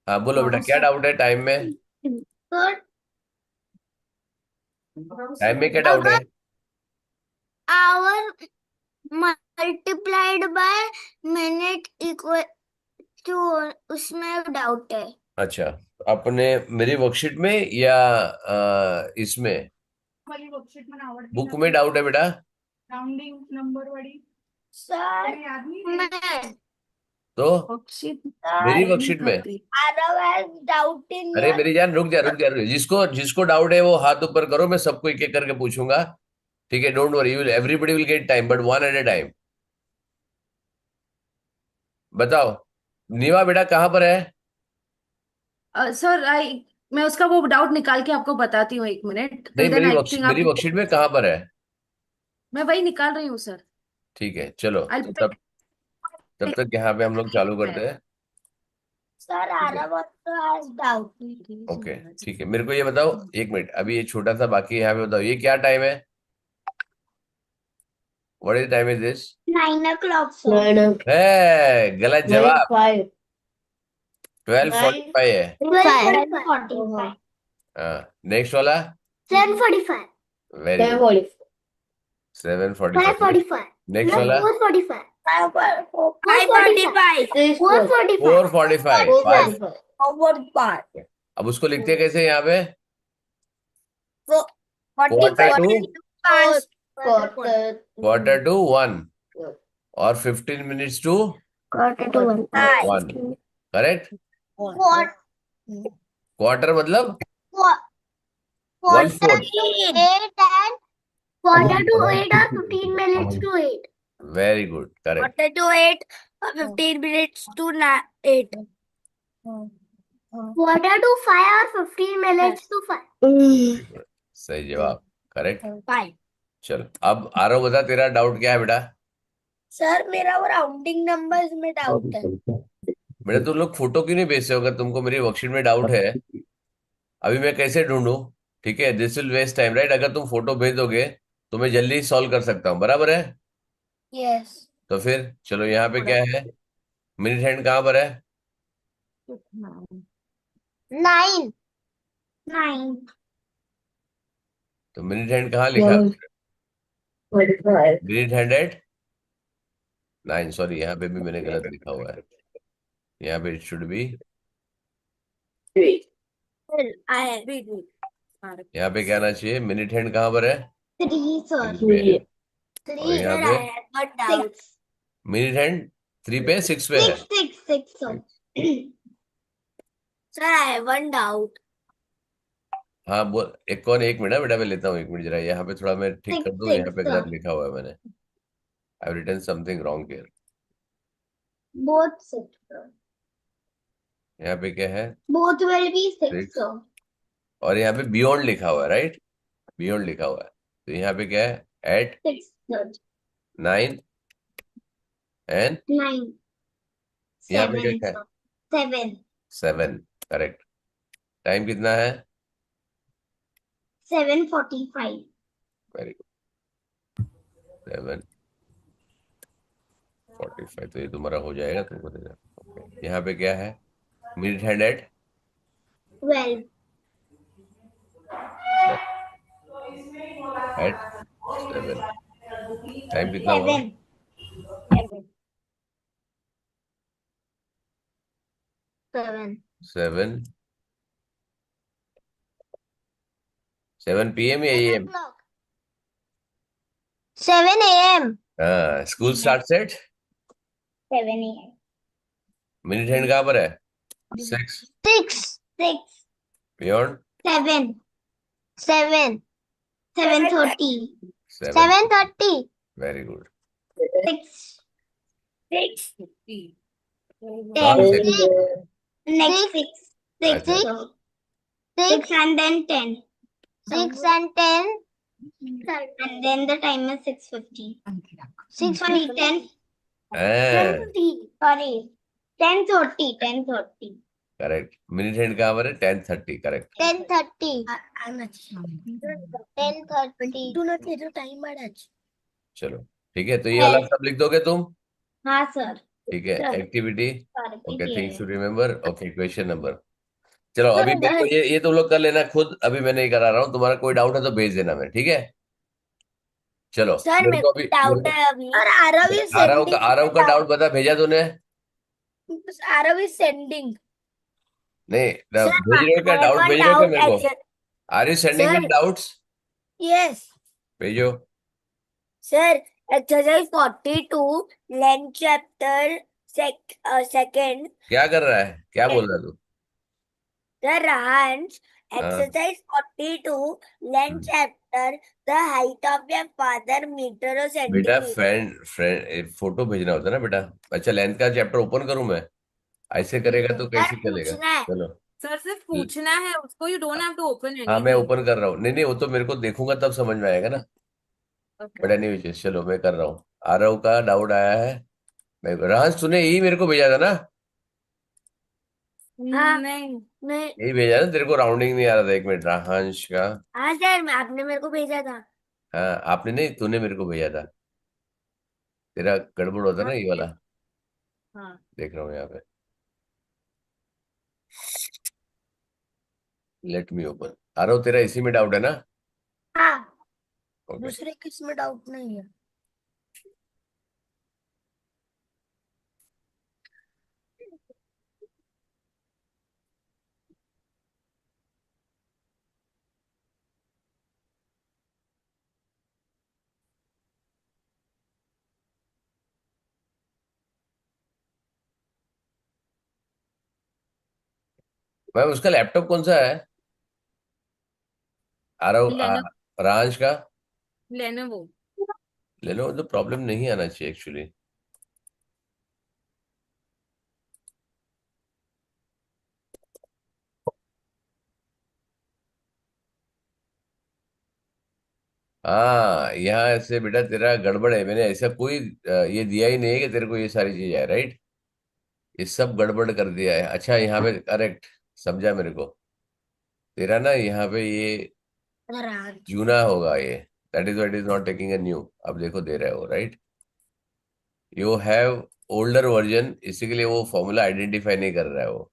हाँ बोलो बेटा, क्या डाउट है टाइम में? सर, टाइम में क्या डाउट है? अगर hour multiplied by minute equal to, उसमें डाउट है। अच्छा, अपने मेरी वर्कशीट में या इसमें वाली वर्कशीट में आवड़ती बुक में नव्हती डाउट है बेटा? राउंडिंग नंबर वाली। सर, याद नहीं मैं तो वर्कशीट मेरी सर वर्कशीट में? आरव हैज डाउट इन अरे योर। मेरी जान, रुक जा रुक जा रुक जा। जिसको जिसको डाउट है वो हाथ ऊपर करो, मैं सबको एक एक करके पूछूंगा। ठीक है, don't worry, everybody will get time, but one at a time. बताओ, नीवा बेटा कहाँ पर है? सर आई मैं उसका वो डाउट निकाल के आपको बताती हूँ, 1 मिनट, नहीं, टिल देन आई थिंक मेरी आप। वर्कशीट में कहाँ पर है? मैं वही निकाल रही हूँ सर। ठीक है चलो, आई तो तब तक यहाँ पे हम लोग चालू करते हैं। सर ठीक है, आरव हैज डाउट। ओके। ठीक है, मेरे को ये बताओ, एक मिनट, अभी ये छोटा सा बाकी है, यहाँ पे बताओ ये क्या टाइम है? What is time is this? 9 o'clock sir. है गलत जवाब। 9:05। 12:45 है। 12:45। हाँ, नेक्स्ट वाला। 10:45। Very good. 7:45। 5:45। नेक्स्ट वाला। 4:45। 5:45। 4:45। 4:45। 5। 45। 45। अब उसको लिखते हैं कैसे यहाँ पे? Quarter 45 to, Quarter quarter to to 1, और 15 मिनट्स टू quarter to 1. 1। करेक्ट। Quarter क्वार्टर मतलब one quarter fourth to 8 and quarter to 8 or 15 minutes to 8. Very good, correct. Quarter to 8 or 15 minutes to 8. Quarter to 5 or 15 minutes to 5. सही जवाब, correct. 5. चलो, अब आरव बता, तेरा doubt क्या है बेटा? सर मेरा वो राउंडिंग नंबर्स में डाउट है। बेटा तुम लोग फोटो क्यों नहीं भेजते हो? अगर तुमको मेरी वर्कशीट में डाउट है, अभी मैं कैसे ढूंढूं? ठीक है, this will waste time, right? अगर तुम फोटो भेज दोगे तो मैं जल्दी सॉल्व कर सकता हूँ, बराबर है? यस। तो फिर चलो, यहाँ पे क्या है? मिनट हैंड कहाँ पर है? 9. 9. तो मिनट हैंड कहाँ लिखा है? 45। मिनट हैंड एट 9, सॉरी यहाँ पे भी मैंने गलत लिखा हुआ है। यहाँ पे इट शुड बी, यहाँ पे क्या आना चाहिए? मिनट हैंड कहाँ पर है? 3 sir. 3 पे है। और 3 यहाँ sir, पे I had got doubts. Minute hand 3 पे, 6 पे है। 6 sir. Sir, I have one doubt. हाँ बोल, एक कौन, एक मिनट बेटा, मैं लेता हूँ, एक मिनट जरा, यहाँ पे थोड़ा मैं ठीक 6 कर दूँ, यहाँ 6 पे sir. गलत लिखा हुआ है मैंने। I have written something wrong here. Both 6 sir. यहाँ पे क्या है? Both will be 6 6, sir. और यहाँ पे बियॉन्ड लिखा हुआ है, राइट? बियॉन्ड लिखा हुआ है, तो यहाँ पे क्या है? Eight 6 sir. 9 एंड 9. यहाँ पे 7 क्या है? sir. 7. 7, करेक्ट। टाइम कितना है? 7:45. Very good. 7:45, तो ये तुम्हारा हो जाएगा, तुमको दे देना। यहाँ पे क्या है? Minute hand at 12. At 7। Time कितना हुआ? 7. 7. 7. 7, 7 PM या 7 AM? o'clock. 7 a.m. हाँ, school start at. 7 a.m. Minute hand कहाँ पर है? 6। 6. 6. बियॉन्ड 7. 7. 7:30. 7। 7:30. Very good. 6. 6. कहाँ 10. से? Next 6. 6. अच्छा, 6 and then 10. 6 and 10. And then the time is 6:50. 6:50. 10. हाँ, 10:50. Sorry. 10:30. 10:30. करेक्ट। मिनट हैंड कहाँ पर है? 10:30, correct. 10:30. 10:30. Do not get your time, Maharaj. चलो, ठीक है, तो ये वाला सब लिख दोगे तुम? हाँ सर. ठीक है, Sir, एक्टिविटी। करके ओके, दिए थिंग्स टू हैं। रिमेम्बर। Okay, question number. चलो Sir, अभी मेरे को ये तुम लोग कर लेना खुद, अभी मैं नहीं करा रहा हूँ। तुम्हारा कोई डाउट है तो भेज देना, मैं ठीक है। चलो सर मेरे मेरे को को अभी डाउट है अभी। Sir Aarav is sending Aarav का डाउट बता, भेजा तूने? Aarav is sending. नहीं सर भेज रहे हो क्या, आई हैव डाउट वन भेज रहे हो क्या डाउट मेरे को? Actually. Are you sending me sir doubts? Yes. भेजो। Sir exercise 42 length chapter second. क्या कर रहा है, क्या बोल रहा है तू? सर रांच हाँ। Exercise 42 length hmm. Chapter the height of your father metre और बेटा सेंटीमीटर। फ्रेंड फोटो भेजना होता है ना बेटा। अच्छा, लेंथ का चैप्टर ओपन करूं मैं? ऐसे करेगा तो सर कैसे चलेगा? पूछना है। चलो। सर सिर्फ पूछना है उसको, you don't have to open हाँ मैं एनीथिंग। ओपन कर रहा हूँ। नहीं नहीं, वो तो मेरे को देखूंगा तब समझ में आएगा ना। ओके। बड़ा नहीं विशेष, चलो मैं कर रहा हूँ। आरव का डाउट आया है। मैं राज, तूने यही मेरे को भेजा था ना? हाँ नहीं। नहीं। यही भेजा ना तेरे को? राउंडिंग नहीं आ रहा था, एक मिनट, राहांश का। हाँ सर आपने मेरे को भेजा था। हाँ आपने नहीं, तूने मेरे को भेजा था। तेरा गड़बड़ होता ना हाँ ये वाला। हाँ। देख रहा हूँ यहाँ पे। Let me open. आरव तेरा इसी में डाउट है ना? हाँ ओके। दूसरे किस में डाउट नहीं है। मैं उसका लैपटॉप कौन सा है? आरव लेनो राहांश का? लेनोवो। लेनो तो प्रॉब्लम नहीं आना चाहिए एक्चुअली। हाँ यहाँ से बेटा तेरा गड़बड़ है। मैंने ऐसा कोई ये दिया ही नहीं है कि तेरे को ये सारी चीज है, राइट? ये सब गड़बड़ कर दिया है। अच्छा यहाँ पे करेक्ट समझा मेरे को। तेरा ना यहाँ पे ये राज जूना होगा ये। That is what is not taking a new. अब देखो दे रहे हो, right? You have older version, इसी के लिए वो फॉर्मूला आइडेंटिफाई नहीं कर रहा है वो।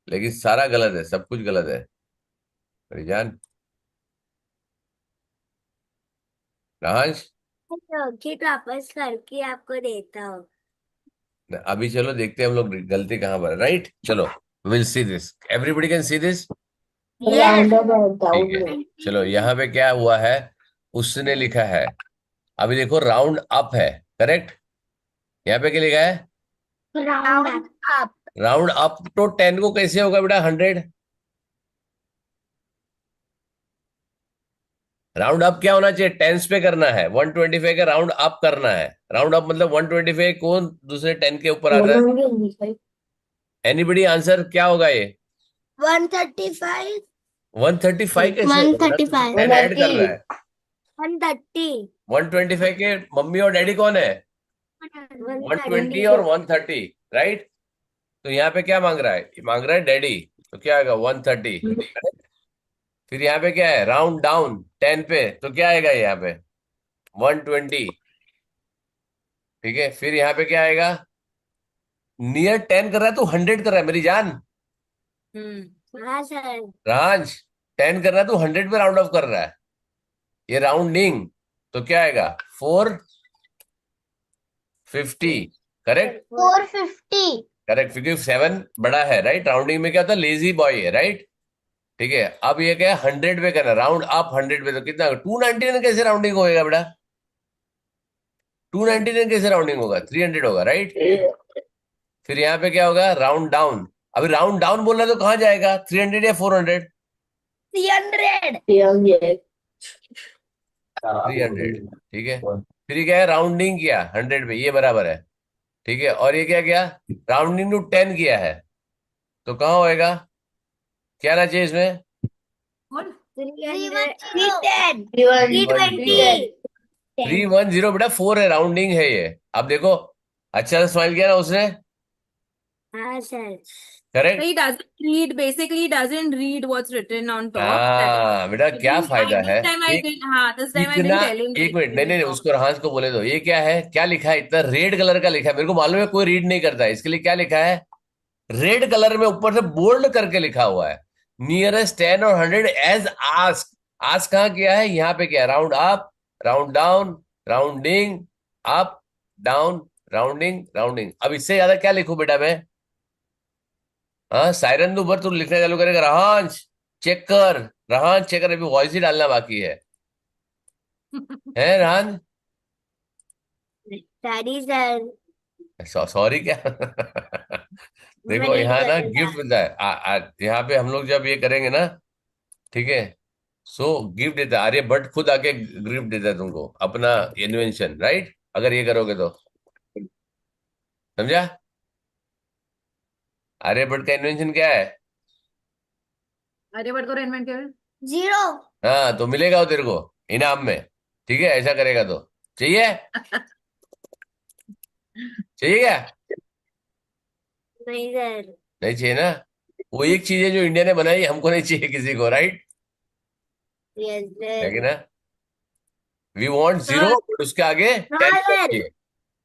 लेकिन सारा गलत है, सब कुछ गलत है मेरी जान। राहांश, किट वापस करके आपको देता हूँ। अभी चलो देखते हैं हम लोग गलती कहाँ पर है, राइट? चलो will see this, everybody can see this. Yes. ठीक है। चलो यहाँ पे क्या हुआ है, उसने लिखा है। अभी देखो राउंड अप है, करेक्ट? यहाँ पे क्या लिखा है? Round up. राउंड अप तो 10 को कैसे होगा बेटा 100? राउंड अप क्या होना चाहिए? टेंस पे करना है। 125 का राउंड अप करना है। राउंड अप मतलब 125 कौन दूसरे 10 के ऊपर आता है? एनीबडी आंसर क्या होगा ये? 135। 135 कैसे वन होगा थर्टी बेटा? फाइव 10 ऐड कर रहा है। 130। 125 के मम्मी और डैडी कौन है? 120 और 130, राइट? तो यहाँ पे क्या मांग रहा है? ये मांग रहा है डैडी। तो क्या आएगा? 130। फिर यहाँ पे क्या है? राउंड डाउन 10 पे, तो क्या आएगा यहाँ पे? 120। ठीक है, फिर यहाँ पे क्या आएगा? नियर 10 कर रहा है तो 100 कर रहा है मेरी जान। हाँ सर। राज, 10 कर रहा है तो 100 पे राउंड ऑफ कर रहा है। ये राउंडिंग। तो क्या आएगा? 450। करेक्ट? 450। करेक्ट, क्योंकि 7 बड़ा है, राइट? राउंडिंग में क्या होता है? लेजी बॉय है, राइट? ठीक है, अब ये क्या है? 100 पे करना, राउंड अप 100 पे, तो कितना? 299 कैसे राउंडिंग होएगा बेटा? 299 कैसे राउंडिंग होगा? 300 होगा, राइट? फिर यहाँ पे क्या होगा? Round down. अभी राउंड डाउन बोल रहा है तो कहाँ जाएगा? 300 या 400? 300। 300। ठीक है। फिर ये क्या है? राउंडिंग किया 100 पे, ये बराबर है। ठीक है, और ये क्या किया? राउंडिंग टू 10 किया है। तो कहाँ होएगा? क्या आना चाहिए इसमें? 310। 310। 320। 310 बेटा, 4 है, राउंडिंग है ये। अब देखो, अच्छा से स्माइल किया ना उसने? हाँ sir. Correct. he doesn't read, basically he doesn't read what's written on top. That is, हाँ बेटा, I क्या didn't, फायदा है? एक this time I इतना, didn't tell him एक that मिनट, he नहीं नहीं read नहीं, top. उसको रहांस को बोले दो। ये क्या है, क्या लिखा है? इतना रेड कलर का लिखा है, मेरे को मालूम है कोई रीड नहीं करता है, इसके लिए क्या लिखा है? रेड कलर में ऊपर से बोल्ड करके लिखा हुआ है, नियरेस्ट 10 और 100 एज आस्क। आस्क कहाँ किया है? यहाँ पे किया है। Round up, round down, rounding up, down, rounding, rounding. अब इससे ज्यादा क्या लिखूं बेटा मैं? हाँ, सायरन दो ऊपर, तू लिखना चालू करेगा। रहांश चेक कर, रहांश चेक कर, अभी वॉइस ही डालना बाकी है रहान? Sorry, sir. सॉरी क्या? मैं देखो रीड यहाँ ना करूंगा. गिफ्ट मिलता है। यहाँ पे हम लोग जब ये करेंगे ना, ठीक है, सो गिफ्ट देता है, आर्यभट्ट खुद आके गिफ्ट देता है तुमको अपना इन्वेंशन, राइट? अगर ये करोगे तो, समझा? आर्यभट्ट का इन्वेंशन क्या है? आर्यभट्ट को इन्वेंट किया है? 0. हाँ, तो मिलेगा वो तेरे को इनाम में, ठीक है, ऐसा करेगा तो। चाहिए? चाहिए क्या? नहीं सर. नहीं चाहिए ना? वो एक चीज है जो इंडिया ने बनाई, हमको नहीं चाहिए किसी को, राइट? Yes, है कि sir. ना? We want zero, sir, but उसके आगे हाँ 10 सर. चाहिए।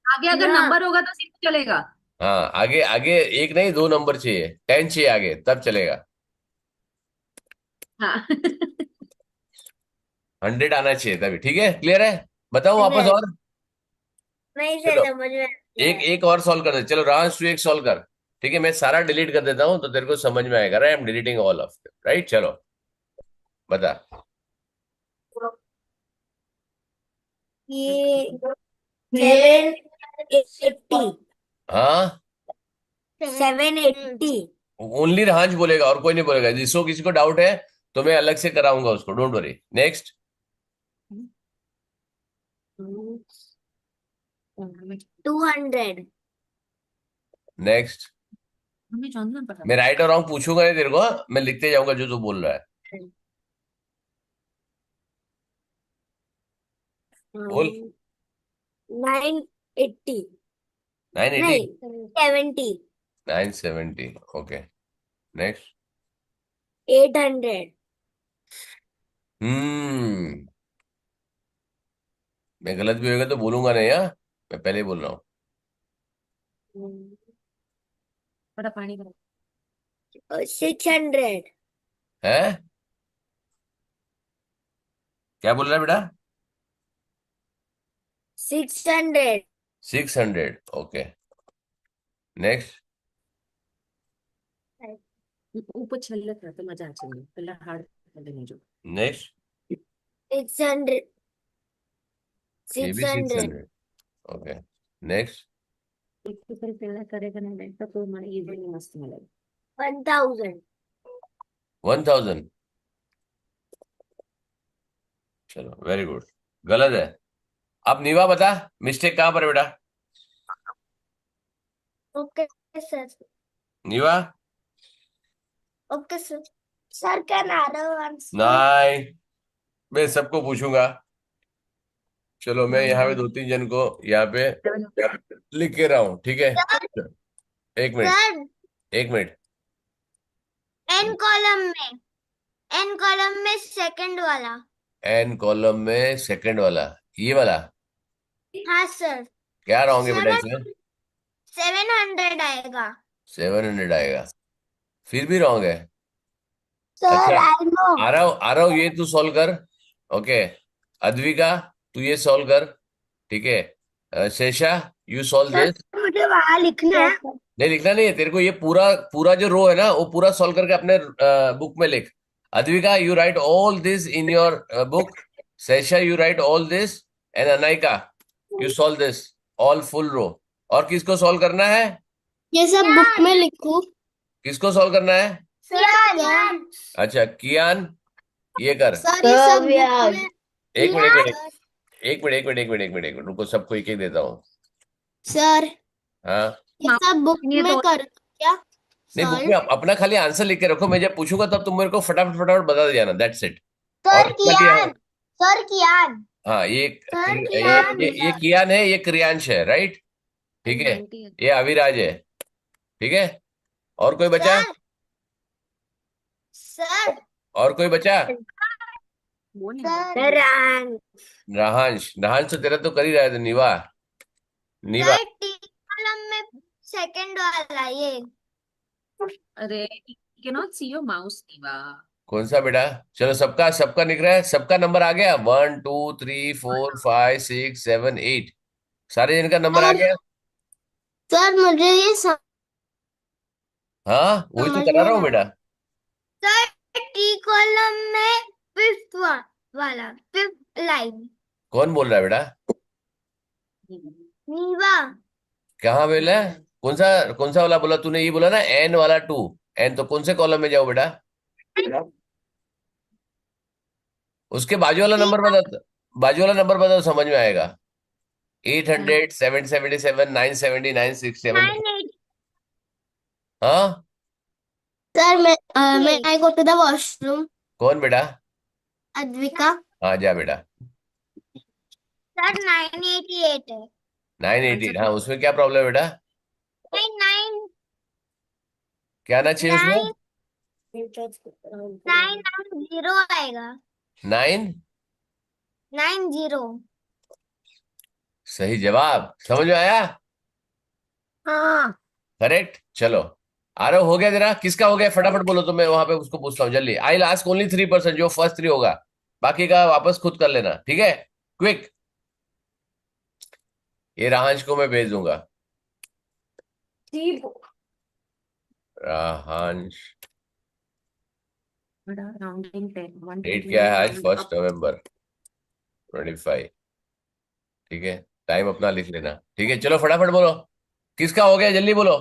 आगे अगर ना. नंबर होगा तो सीधा चलेगा। हाँ, आगे आगे एक नहीं, 2 नंबर चाहिए, 10 चाहिए आगे, तब चलेगा। हाँ। 100 आना चाहिए तभी, ठीक है? क्लियर है? बताओ वापस सर. और। नहीं सर, चलो, समझ में आ एक गया. एक और सॉल्व कर दे। चलो रांस, तू एक सॉल्व कर, ठीक है? मैं सारा डिलीट कर देता हूँ तो तेरे को समझ में आएगा। Right, I M deleting all of, right? चलो बता। ये 780. हाँ, 780. ओनली रांझ बोलेगा और कोई नहीं बोलेगा। जिसको किसी को डाउट है तो मैं अलग से कराऊंगा उसको, डोंट वरी। नेक्स्ट। 200. नेक्स्ट। हमें जानना पड़ा। मैं राइट और रॉन्ग पूछूंगा नहीं तेरे को, मैं लिखते जाऊंगा जो तू बोल रहा है। बोल। 980. 980। नहीं, 70. 970, ओके। नेक्स्ट। 800. हम्म, मैं गलत भी होगा तो बोलूंगा नहीं, हाँ? मैं पहले ही बोल रहा हूँ। बड़ा पानी का। 600. है? क्या बोल रहा है बेटा? 600. 600, ओके। नेक्स्ट। ऊपर छल्ले था तो मजा आ जाएगी, पहले हार्ड नहीं जो। नेक्स्ट। 600. ये भी 600. 600, ओके। नेक्स्ट। एक तो फिर पहले करेगा ना बैंक तो हमारे ये भी मस्त मिलेगा। 1000. 1000, चलो वेरी गुड। गलत है। अब नीवा बता, मिस्टेक कहाँ पर है बेटा? Okay sir. Niva. Okay sir. Sir can Aarav answer. नहीं, मैं सबको पूछूंगा। चलो मैं यहाँ पे 2-3 जन को यहाँ पे लिख के रहा हूँ, ठीक है? एक मिनट, सर, एक मिनट। एन कॉलम में सेकंड वाला. एन कॉलम में सेकंड वाला, ये वाला? हाँ सर. क्या रॉन्ग है बेटा इसमें? 700 आएगा. 700 आएगा, फिर भी रॉन्ग है। सर, अच्छा, आई नो. आ रहा हूँ, ये तू सॉल्व कर। ओके, अद्विका तू ये सॉल्व कर, ठीक है? शेषा, यू सॉल्व सर, दिस। मुझे वहां लिखना है. नहीं, लिखना नहीं है तेरे को, ये पूरा पूरा जो रो है ना वो पूरा सॉल्व करके अपने बुक में लिख। Advika, you write all this in your book. Shesha, you write all this. And Anaika, you solve this all full row. और किसको सॉल्व करना है? ये सब बुक में लिखूं? किसको सॉल्व करना है? कियान. अच्छा, कियान, ये कर। सर, ये सब बुक में. एक मिनट, एक मिनट, एक मिनट, एक मिनट, एक मिनट, एक मिनट, एक मिनट, रुको, सबको एक एक देता हूँ। सर, हाँ, ये सब बुक ये में तो कर क्या? नहीं, बुक सॉल्व. में अपना खाली आंसर लिख के रखो, मैं जब पूछूंगा तब तुम मेरे को फटाफट फटाफट बता दे जाना, दैट्स इट। और सर, उसका क्या है? कियान. सर, कियान. हाँ, सर, ये कियान. ये कियान है, ये क्रियांश है, राइट? ठीक है, 90 है। ये अविराज है, ठीक है? और कोई बचा? सर सर और कोई बचा? सर रहांश, रहांश तो तेरा तो कर ही रहा है, तो नीवा, नीवा सर टी कॉलम में सेकंड वाला ये अरे you cannot see your mouse, Niva. कौन सा बेटा? चलो, सबका सबका निकल रहा है, सबका नंबर आ गया, 1 2 3 4 5 6 7 8, सारे जिनका नंबर आ सर गया। सर मुझे ये हाँ, वही तो समझ करा में रहा हूँ ना बेटा। सर टी कॉलम में फिफ्थ वाला फिफ्थ लाइन कौन बोल रहा है बेटा? नीवा कहाँ बोला है? कौन सा वाला बोला तूने? ये बोला ना एन वाला 2। एन तो कौन से कॉलम में जाओ बेटा? उसके नीवा बाजू वाला नंबर बता, समझ में आएगा। 800, 777, 970, 967। 980 हाँ, सर मैं आई गो टू द वॉशरूम कौन बेटा? अद्विका हाँ, जा बेटा। सर 988 है 988, हाँ, उसमें क्या प्रॉब्लम है बेटा? नाइन नाइन क्या ना चाहिए उसमें? नाइन 990 आएगा 9। 90 सही जवाब, समझ में आया? हाँ करेक्ट। चलो, आरव हो गया तेरा? किसका हो गया फटाफट बोलो, तो मैं वहां पे उसको पूछता हूँ जल्दी। आई लास्ट ओनली 3%, जो फर्स्ट 3 होगा, बाकी का वापस खुद कर लेना, ठीक है? क्विक। ये राहांश को मैं भेज दूंगा। राहांश, Rounding 10, डेट 120 क्या है में आज? round up. 1 नवंबर 25। ठीक है, टाइम अपना लिख लेना, ठीक है? चलो फटाफट बोलो, किसका हो गया, जल्दी बोलो।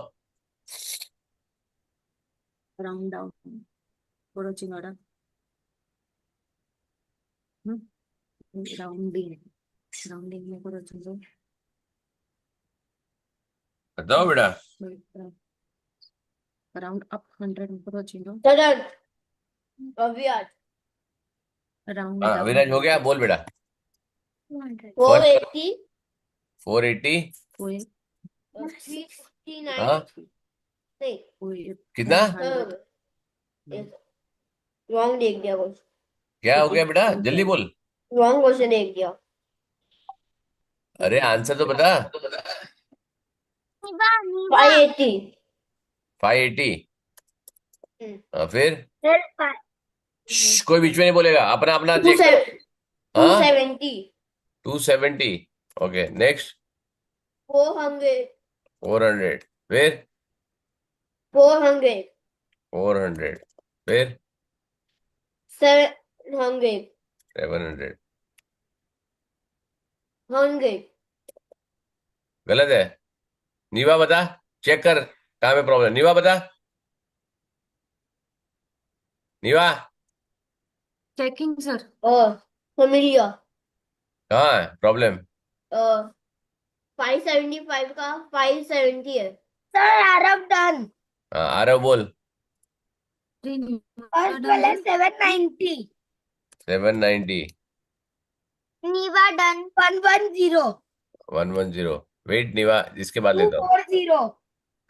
Round down. Approaching order. Rounding. Rounding में approaching order. बताओ बेटा। Round up 100 approaching order. Sir अभी आज Round हाँ, down. विराज हो गया, बोल बेटा। 480 480। 369 हाँ, नहीं कितना? रॉन्ग देख दिया कुछ क्या हो गया बेटा, जल्दी बोल। रॉन्ग क्वेश्चन देख दिया अरे आंसर तो बता। 580 580। फिर सर कोई बीच में नहीं बोलेगा, अपना अपना चेक करो। हाँ, 270 270। Okay, next. 400 400। फिर 400 400। फिर 700 700। 100 गलत है। नीवा बता, चेक कर कहाँ पे प्रॉब्लम। नीवा बता, नीवा Checking, sir. familiar कहाँ है प्रॉब्लम? 575 का 570 है सर आरब डन हाँ, आरव बोल। फर्स्ट वाला 790 790। नीवा डन 110 110। वेट नीवा, इसके बाद लेता हूँ।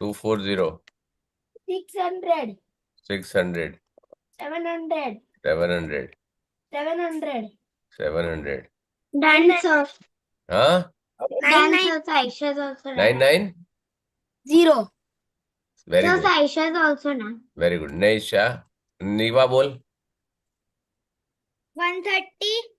240 240। 600 600। 700 700। 700 700। डन सर हाँ, 9 Aisha is also 99। 0 very so good, Aisha is also na very good. Nisha, Niva बोल। 130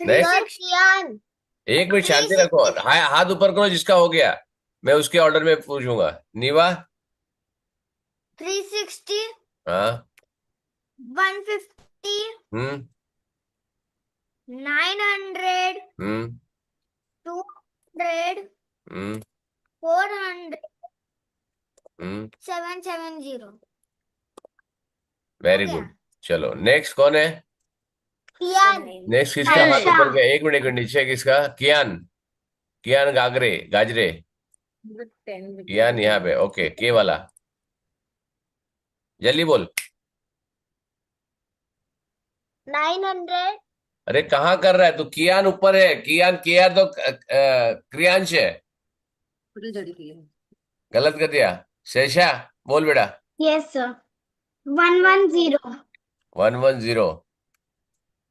नेक्स्ट। कियान एक मिनट शांति रखो, हाथ ऊपर करो जिसका हो गया, मैं उसके ऑर्डर में पूछूंगा। नीवा। 360 हाँ। 150 हम्म। 900 हम्म। 200 हम्म। 400 हम्म। 770 वेरी गया। गुड। चलो, नेक्स्ट कौन है? कियान नेक्स्ट किसका हाथ आयशा। ऊपर गया? एक मिनट नीचे किसका? कियान। कियान गागरे गाजरे। 10 कियान यहाँ पे, ओके, के वाला, जल्दी बोल। 900 अरे कहाँ कर रहा है तू? कियान ऊपर है, कियान, कियान तो क्रियांश है। जड़ी की है। गलत कर दिया। शेषा बोल बेटा। Yes, sir. 110. 110।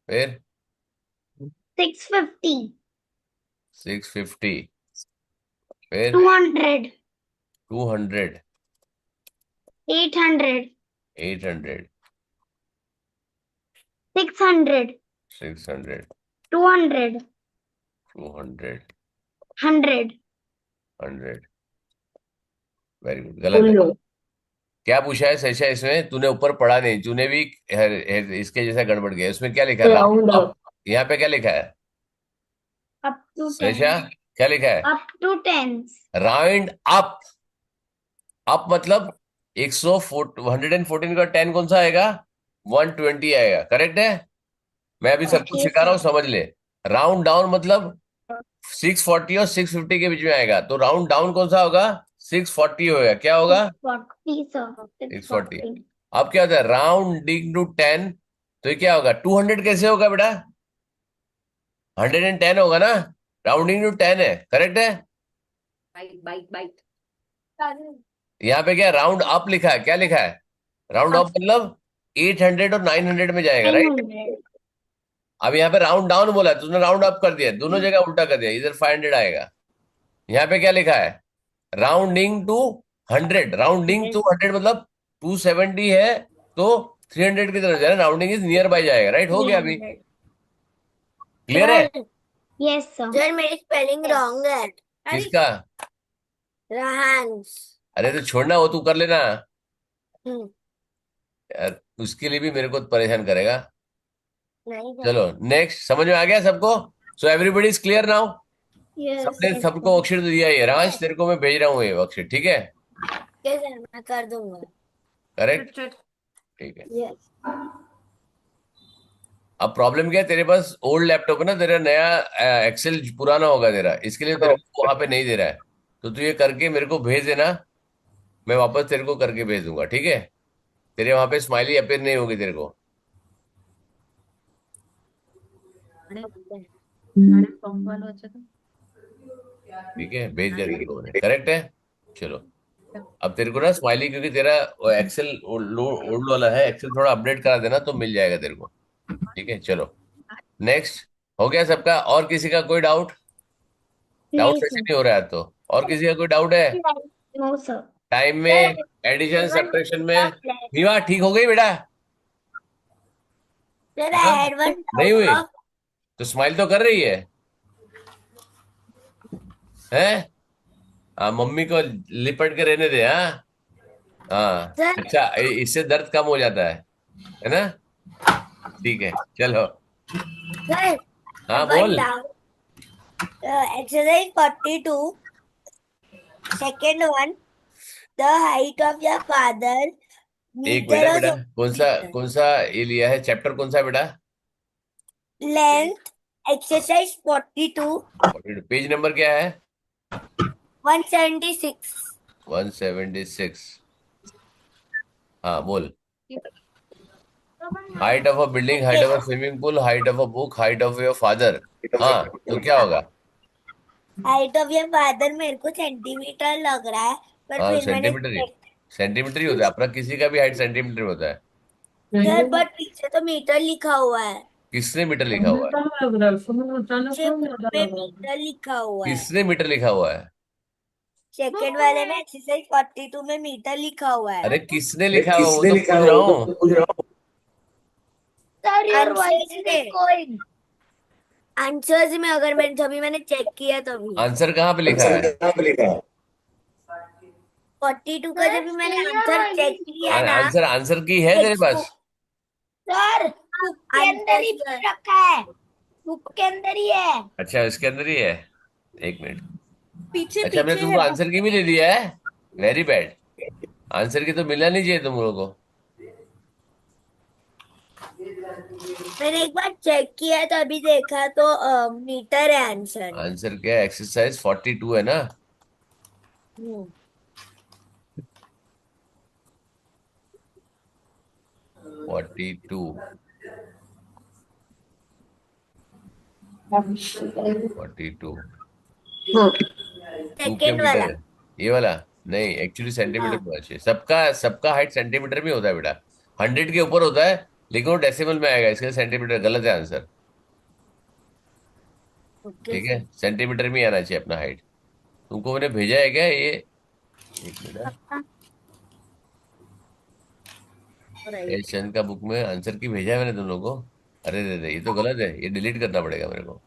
फिर 650. 650। फिर 200. 200। 800. 800। 600. 600। 200. 200। 100. 100। Very good. गलत है। क्या पूछा है शेषा इसमें? तूने ऊपर पढ़ा नहीं, तूने भी इसके जैसा गड़बड़ किया। इसमें क्या लिखा है? Round up. यहाँ पे क्या लिखा है Up to 10. शेषा? क्या लिखा है? Up to 10. Round up. Up मतलब 114 का 10 कौन सा आएगा? 120 आएगा। करेक्ट है। मैं अभी सब कुछ Okay, सिखा रहा sir. हूँ, समझ ले। राउंड डाउन मतलब 640 और 650 के बीच में आएगा, तो राउंड डाउन कौन सा होगा? 640 होगा। क्या होगा? 640, sir. 640। 640. अब क्या होता है? राउंडिंग टू 10, तो ये क्या होगा? 200 कैसे होगा बेटा? 110 होगा ना। राउंडिंग टू 10 है। करेक्ट है। बाइट बाइट बाइट। यहाँ पे क्या राउंड अप लिखा है? क्या लिखा है? राउंड अप मतलब 800 और 900 में जाएगा, राइट। 900. अब यहाँ पे राउंड डाउन बोला, तूने राउंड अप कर दिया, दोनों जगह उल्टा कर दिया। इधर 500 आएगा। यहाँ पे क्या लिखा है? Rounding to 100। राउंडिंग टू 100 मतलब 270 है, तो 300 की तरफ जाए। राउंडिंग इज नियर बाय जाएगा, राइट। हो गया अभी। 300. क्लियर है? Yes, sir. सर मेरी स्पेलिंग रॉन्ग है। किसका? रहांस। अरे तो छोड़ना, वो तू कर लेना हम्म, यार, उसके लिए भी मेरे को परेशान करेगा। नहीं सर। चलो नेक्स्ट। समझ में आ गया सबको? So everybody is clear now. Yes. सबने सबको वर्कशीट दिया है। रांच तेरे को मैं भेज रहा हूँ ये वर्कशीट, ठीक है? ठीक है सर मैं कर दूंगा। करेक्ट। ठीक है। यस। अब प्रॉब्लम क्या है? तेरे पास ओल्ड लैपटॉप है ना, तेरा नया एक्सेल पुराना होगा तेरा, इसके लिए तेरे को वहां पे नहीं दे रहा है। तो तू ये करके मेरे को भेज देना, मैं वापस तेरे को करके भेज दूंगा, ठीक है? तेरे वहां पे स्माइली अपेयर नहीं होगी तेरे को। ठीक है, भेज दिया तेरे को मैंने। करेक्ट है। चलो, अब तेरे को ना स्माइली, क्योंकि तेरा एक्सेल ओल्ड वाला है, एक्सेल थोड़ा अपडेट करा देना तो मिल जाएगा तेरे को। ठीक है, चलो नेक्स्ट। हो गया सबका? और किसी का कोई डाउट? डाउट नहीं, सेशन sir. नहीं हो रहा है तो? और किसी का कोई डाउट है? No, sir. टाइम Sir, में, एडिशन one सब्ट्रैक्शन में? left. मीवा ठीक हो गई बेटा? सर हाँ? आई हैड वन नहीं हुई? डाउट। तो स्माइल तो कर रही है, हैं? हाँ, मम्मी को लिपट के रहने दे। हाँ हाँ। सर अच्छा, इससे दर्द कम हो जाता है ना? ठीक है, चलो। सर हाँ वन बोल। Doubt. Exercise 42 second one. The height of your father एक मिनट मीटर है और बेटा, सेंटीमीटर। कौन सा ये लिया है? चैप्टर कौन सा है बेटा? लेंथ एक्सरसाइज 42 पेज नंबर क्या है? 176। 176। हाँ बोल। Height of a building, height of a swimming pool, height of a book, height of your father. हाँ, तो क्या होगा? हाइट ऑफ योर फादर मेरे को सेंटीमीटर लग रहा है, पर हाँ, फिर मैंने सेंटीमीटर ही। सेंटीमीटर ही होता है अपना, किसी का भी हाइट सेंटीमीटर में होता है। सर पर पीछे तो मीटर लिखा हुआ है। किसने मीटर लिखा हुआ है? पीछे बुक में मीटर लिखा हुआ है। किसने मीटर लिखा हुआ है? सेकंड वाले में एक्सरसाइज 42 में मीटर लिखा हुआ है। अरे किसने लिखा हुआ, वो तो पूछ रहा हूँ। Sir, your voice answer is में echoing. आंसर्स में अगर मैंने जब मैंने चेक किया तभी आंसर कहाँ पे लिखा है? 42 का जब भी मैंने Still your answer voice check is किया echoing. ना। आंसर की है तेरे टेक्स्ट पास? बुक Sir, बुक के अंदर ही आंसर रखा है. बुक के अंदर ही है. अच्छा, इसके अंदर ही है। एक मिनट। पीछे अच्छा, मैंने पीछे है तुमको बुक आंसर की भी के। दे दिया है। Very bad. आंसर की तो मिलना नहीं चाहिए तुम लोगों को। मैंने एक बार चेक किया तभी देखा तो मीटर है आंसर। आंसर क्या है? एक्सरसाइज 42 है ना? हम्म 42। 42। 2 के सेकंड वाला। मीटर ये वाला नहीं, एक्चुअली सेंटीमीटर हाँ। में होना चाहिए। सबका सबका हाइट सेंटीमीटर में होता है बेटा, 100 के ऊपर होता है, लेकिन वो डेसिमल में आएगा, इसके लिए सेंटीमीटर गलत है आंसर। ओके ठीक है, सर। सेंटीमीटर में ही आना चाहिए अपना हाइट। तुमको मैंने भेजा है क्या ये? एक मिनट, राइट। चंद का बुक में आंसर की भेजा है मैंने तुम लोगों को। अरे रे रे, ये तो गलत है, ये डिलीट करना पड़ेगा मेरे को।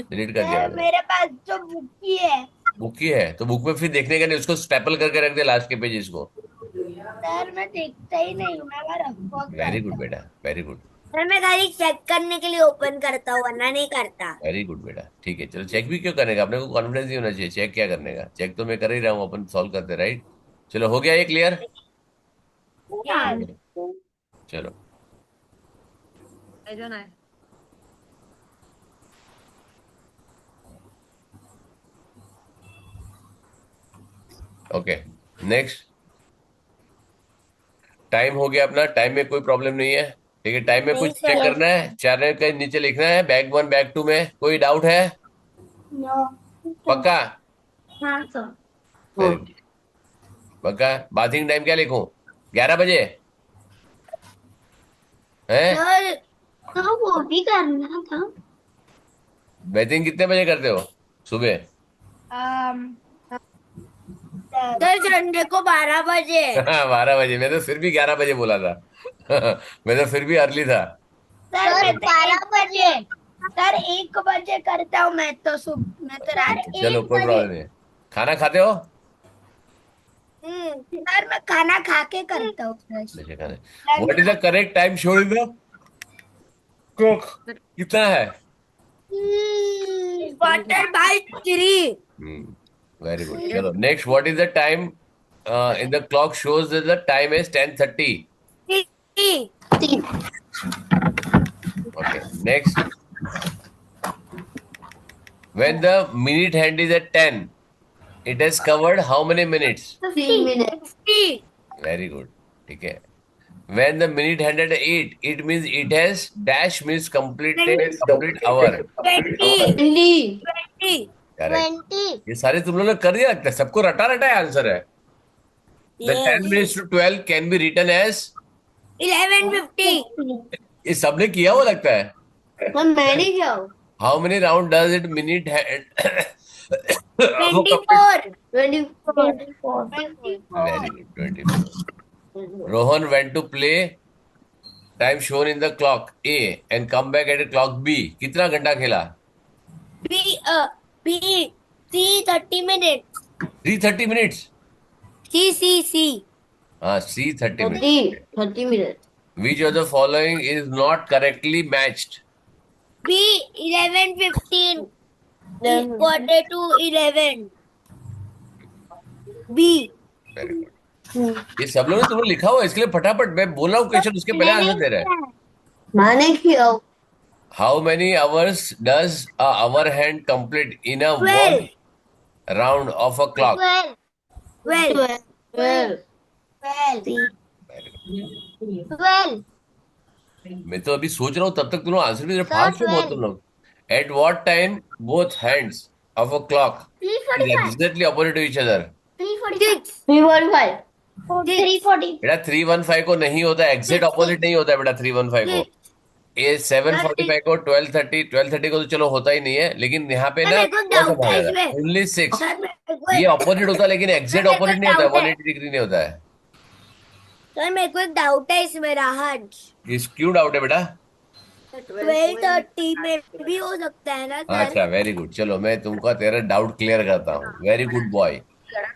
डिलीट कर दिया सर मैंने। मेरे पास तो बुक ही है। बुक ही है तो बुक में फिर देखने का नहीं, उसको स्टेपल करके रख दे लास्ट के पेजेस को। सर मैं देखता ही नहीं हूँ, मैं रखवा वेरी गुड करता हूँ। बेटा, वेरी गुड। सर मैं खाली चेक करने के लिए ओपन करता हूँ, वरना नहीं करता। वेरी गुड बेटा, ठीक है चलो। चेक भी क्यों करने का, अपने को कॉन्फिडेंस नहीं होना चाहिए, चेक क्या करने का, चेक तो मैं कर ही रहा हूँ, अपन सॉल्व करते राइट। चलो हो गया ये क्लियर। यस। चलो जो ना है। Okay, next. टाइम हो गया अपना, टाइम में कोई प्रॉब्लम नहीं है। ठीक है, टाइम में नहीं कुछ चेक सर। करना है, 4 के नीचे लिखना है, बैग 1 बैग 2 में कोई डाउट है? नो। पक्का? हाँ सर। Very good. पक्का। बाथिंग टाइम क्या लिखूं, 11 बजे है? सर तो वो भी करना था। बैथिंग कितने बजे करते हो सुबह? सर संडे को 12 बजे। हाँ 12 बजे, मैं तो फिर भी 11 बजे बोला था। मैं तो फिर भी अर्ली था। सर सर मैं तो 12 बजे। सर 1 बजे करता हूँ, मैं तो रात को। चलो कोई प्रॉब्लम नहीं है। खाना खाते हो? सर मैं खाना खा के करता हूँ फ्रेश। अच्छा खाने। Lunch. What is the correct time showed in the clock? कितना है? Quarter by 3। Very good. चलो next, what is the time in the clock shows the time is 10:30? Okay next, when the minute hand is at 10 it has covered how many minutes? 15 minutes. 50। Very good. ठीक है, when the minute hand at 8 it means it has dash means completed complete hour। 20। 20। Correct. 20. ये सारे तुम लोगों ने कर दिया लगता है, सबको रटा रटा है आंसर है। The 10 yes. minutes to 12 can be written as, 11:50। ये सबने किया हुआ लगता है। तो मैंने क्या हो? How many round does it minute hand वो complete? 24। 24. Very good, 24। Rohan went to play, time shown in the clock A and come back at clock B, कितना घंटा खेला? बी बी सी 30 मिनट। 3:30। सी। हाँ C 30 minutes। 30 minutes. Which of the following is not correctly matched? B 11:15। Quarter to 11। B. Very good। ये सब लोगों ने तुमने लिखा हुआ है, इसके लिए फटाफट मैं बोल रहा हूँ क्वेश्चन, उसके पहले आंसर दे रहा है। मैंने किया। How many hours does a hour hand complete in a 1 12। Round of a clock? 12। 12. 12. मैं तो अभी सोच रहा हूँ, तब तक तुम लोग आंसर भी दे रहे, Sir, फास्ट हो बहुत 12. तुम लोग। At what time both hands of a clock is 3:45. Exactly opposite to each other? 3:45. 3:45. 3:40. बेटा 3:15 को नहीं होता, एग्जैक्ट ऑपोजिट नहीं होता है बेटा 3:15 को। ये 7:45 को, 12:30 को तो चलो होता ही नहीं है, लेकिन यहाँ पे सर ना मेरे को थोड़ा सा डाउट भाग है जाता इसमें। है, ओनली 6। सर मेरे को ये ऑपोजिट होता है, लेकिन एग्जैक्ट मेरे को ऑपोजिट एक नहीं होता है, डाउट है। 180 डिग्री नहीं होता है। सर मेरे को एक डाउट है इसमें राहत। इस क्यों डाउट है बेटा? 12:30 में भी हो सकता है ना सर? अच्छा वेरी गुड, चलो मैं तुमका तेरा डाउट क्लियर करता हूँ, वेरी गुड बॉय।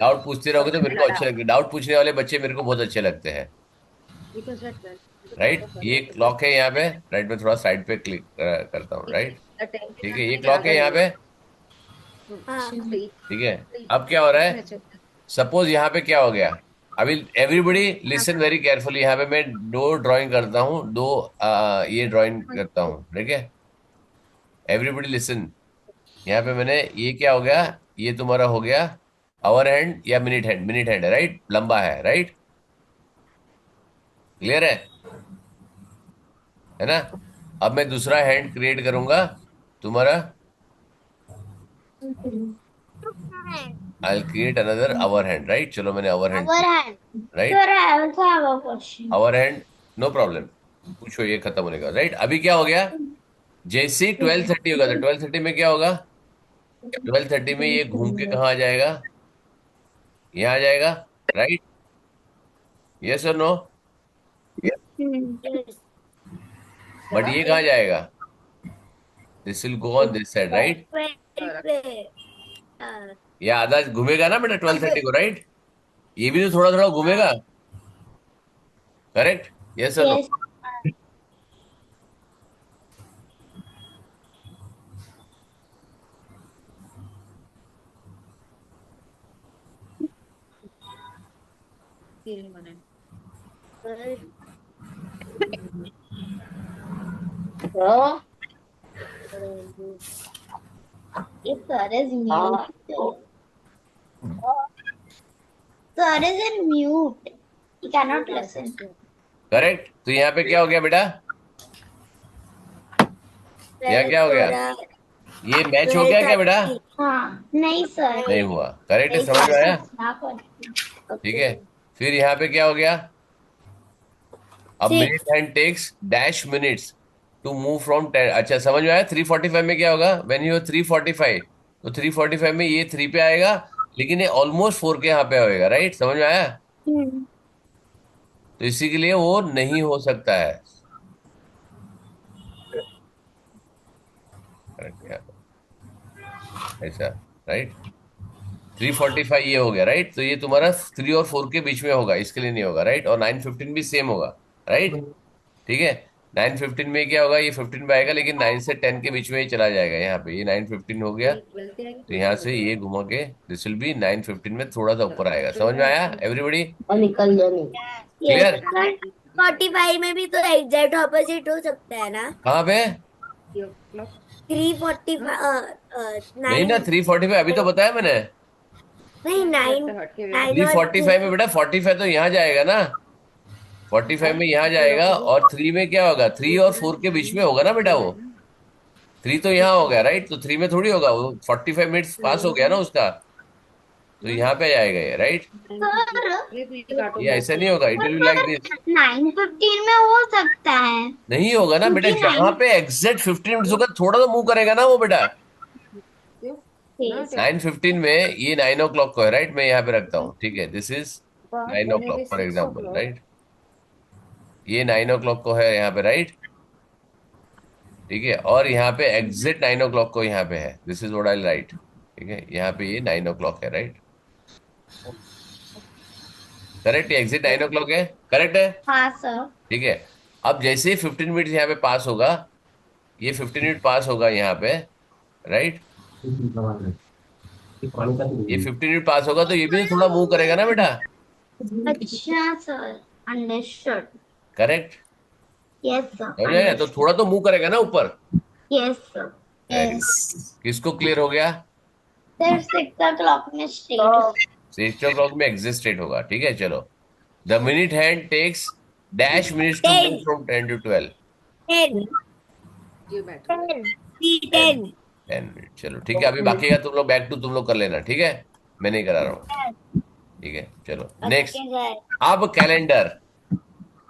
डाउट पूछते रहोगे तो मेरे को अच्छे लगते, डाउट पूछने वाले बच्चे मेरे को बहुत अच्छे लगते हैं। राइट, ये क्लॉक है यहाँ पे, राइट में थोड़ा साइड पे क्लिक करता हूँ, राइट। ठीक है, ये क्लॉक है यहाँ पे। हाँ। ठीक है, अब क्या हो रहा है, सपोज यहाँ पे क्या हो गया। अभी एवरीबडी लिसन वेरी केयरफुली, यहाँ पे मैं दो ड्राइंग करता हूँ, दो ये ड्राइंग करता हूँ, ठीक है। एवरीबडी लिसन, यहाँ पे मैंने ये क्या हो गया, ये तुम्हारा हो गया आवर हैंड या मिनट हैंड, मिनट हैंड है राइट, लंबा है राइट, क्लियर है ना। अब मैं दूसरा हैंड क्रिएट करूंगा तुम्हारा, I'll create another our hand, right? चलो मैंने our hand, Our hand. right? Sir, I also have a question. our hand, no problem. पूछो, ये खत्म होने का, राइट? अभी क्या हो गया? जैसे 12:30 होगा तो 12:30 में क्या होगा? 12:30 में ये घूम के कहाँ आ जाएगा? यहाँ आ जाएगा, राइट? यस और नो? Yes. बट ये कहाँ जाएगा? This will go on this side, right? पे हाँ, ये आधा घूमेगा ना बेटा 12:30 को, राइट? ये भी तो थोड़ा थोड़ा घूमेगा, करेक्ट? यस और no? Yes. Sir, if sir is mute. Sir is in mute. He cannot listen. Correct. तो यहाँ पे क्या हो गया बेटा? यहाँ क्या हो गया? ये मैच हो गया क्या बेटा? हाँ, नहीं सर। नहीं हुआ, करेक्ट है, समझ में आया? ठीक है, फिर यहाँ पे क्या हो गया? अब minute hand takes dash minutes to move from 10। अच्छा, समझ में आया? 3:45 में क्या होगा? व्हेन यू 3:45, तो 3:45 में ये 3 पे आएगा, लेकिन ये ऑलमोस्ट 4 के यहाँ पे होएगा, राइट? समझ में आया? तो इसी के लिए वो नहीं हो सकता है। ऐसा, राइट? 3:45 ये हो गया, राइट? तो ये तुम्हारा 3 और 4 के बीच में होगा, इसके लिए नहीं होगा, राइट? और 9:15 भी सेम होगा, राइट? ठीक है, 9:15 में क्या होगा? ये 15 पे आएगा, लेकिन 9 से 10 के बीच में ही चला जाएगा। यहाँ पे ये 9:15 हो गया, तो यहाँ से ये घुमा के दिस विल बी 9:15 में थोड़ा सा ऊपर आएगा। समझ में आया एवरीबडी? निकल जाने। क्लियर? 45 में भी तो एग्जैक्ट ऑपोजिट हो सकता है ना? कहाँ पे? 3:45 नहीं ना, 3:45 अभी तो बताया मैंने। नहीं 9 3:45 में बेटा 45 तो यहाँ जाएगा ना, 45 में यहाँ जाएगा, और 3 में क्या होगा? 3 और 4 के बीच में होगा ना बेटा वो। 3 तो यहाँ हो गया, राइट? तो 3 में थोड़ी होगा वो, 45 मिनट्स पास हो गया ना उसका, तो यहाँ पे जाएगा ये, राइट? सर, ये ऐसा नहीं होगा, it will be like this. 9:15 में हो सकता है। नहीं होगा ना बेटा, क्योंकि जहां पे एग्जैक्ट 15 मिनट्स होगा थोड़ा तो मूव करेगा ना वो बेटा। 9:15 में ये 9 o'clock को है, राइट? मैं यहाँ पे रखता हूँ, ठीक है? This is 9 o'clock for example, right? ये 9 o'clock को है यहाँ पे, राइट? ठीक है, और यहाँ पे एग्जैक्ट 9 o'clock को यहाँ पे है, this is what I right. ठीक है, यहाँ पे ये 9 o'clock है, राइट? करेक्ट, ये एग्जैक्ट 9 o'clock है, करेक्ट है? हाँ सर। ठीक है, अब जैसे ही 15 मिनट यहाँ पे पास होगा, ये 15 मिनट पास होगा यहाँ पे, राइट? ये 15 मिनट पास होगा तो ये भी थोड़ा मूव करेगा ना बेटा, अच्छा sir, understood. Correct? Yes sir, समझ आया? तो थोड़ा तो मूव करेगा ना ऊपर। Yes sir. किसको क्लियर हो गया? सर 6 o'clock में स्ट्रेट। 6 o'clock में एग्जिट स्टेट होगा, ठीक है? चलो, the minute hand takes dash minutes to move 10 from 10 to 12। 10 10 10 minute, चलो ठीक है। अभी बाकी का तुम लोग बैक टू तुम लोग कर लेना, ठीक है? मैं नहीं करा रहा हूँ, ठीक है? चलो नेक्स्ट। अब कैलेंडर,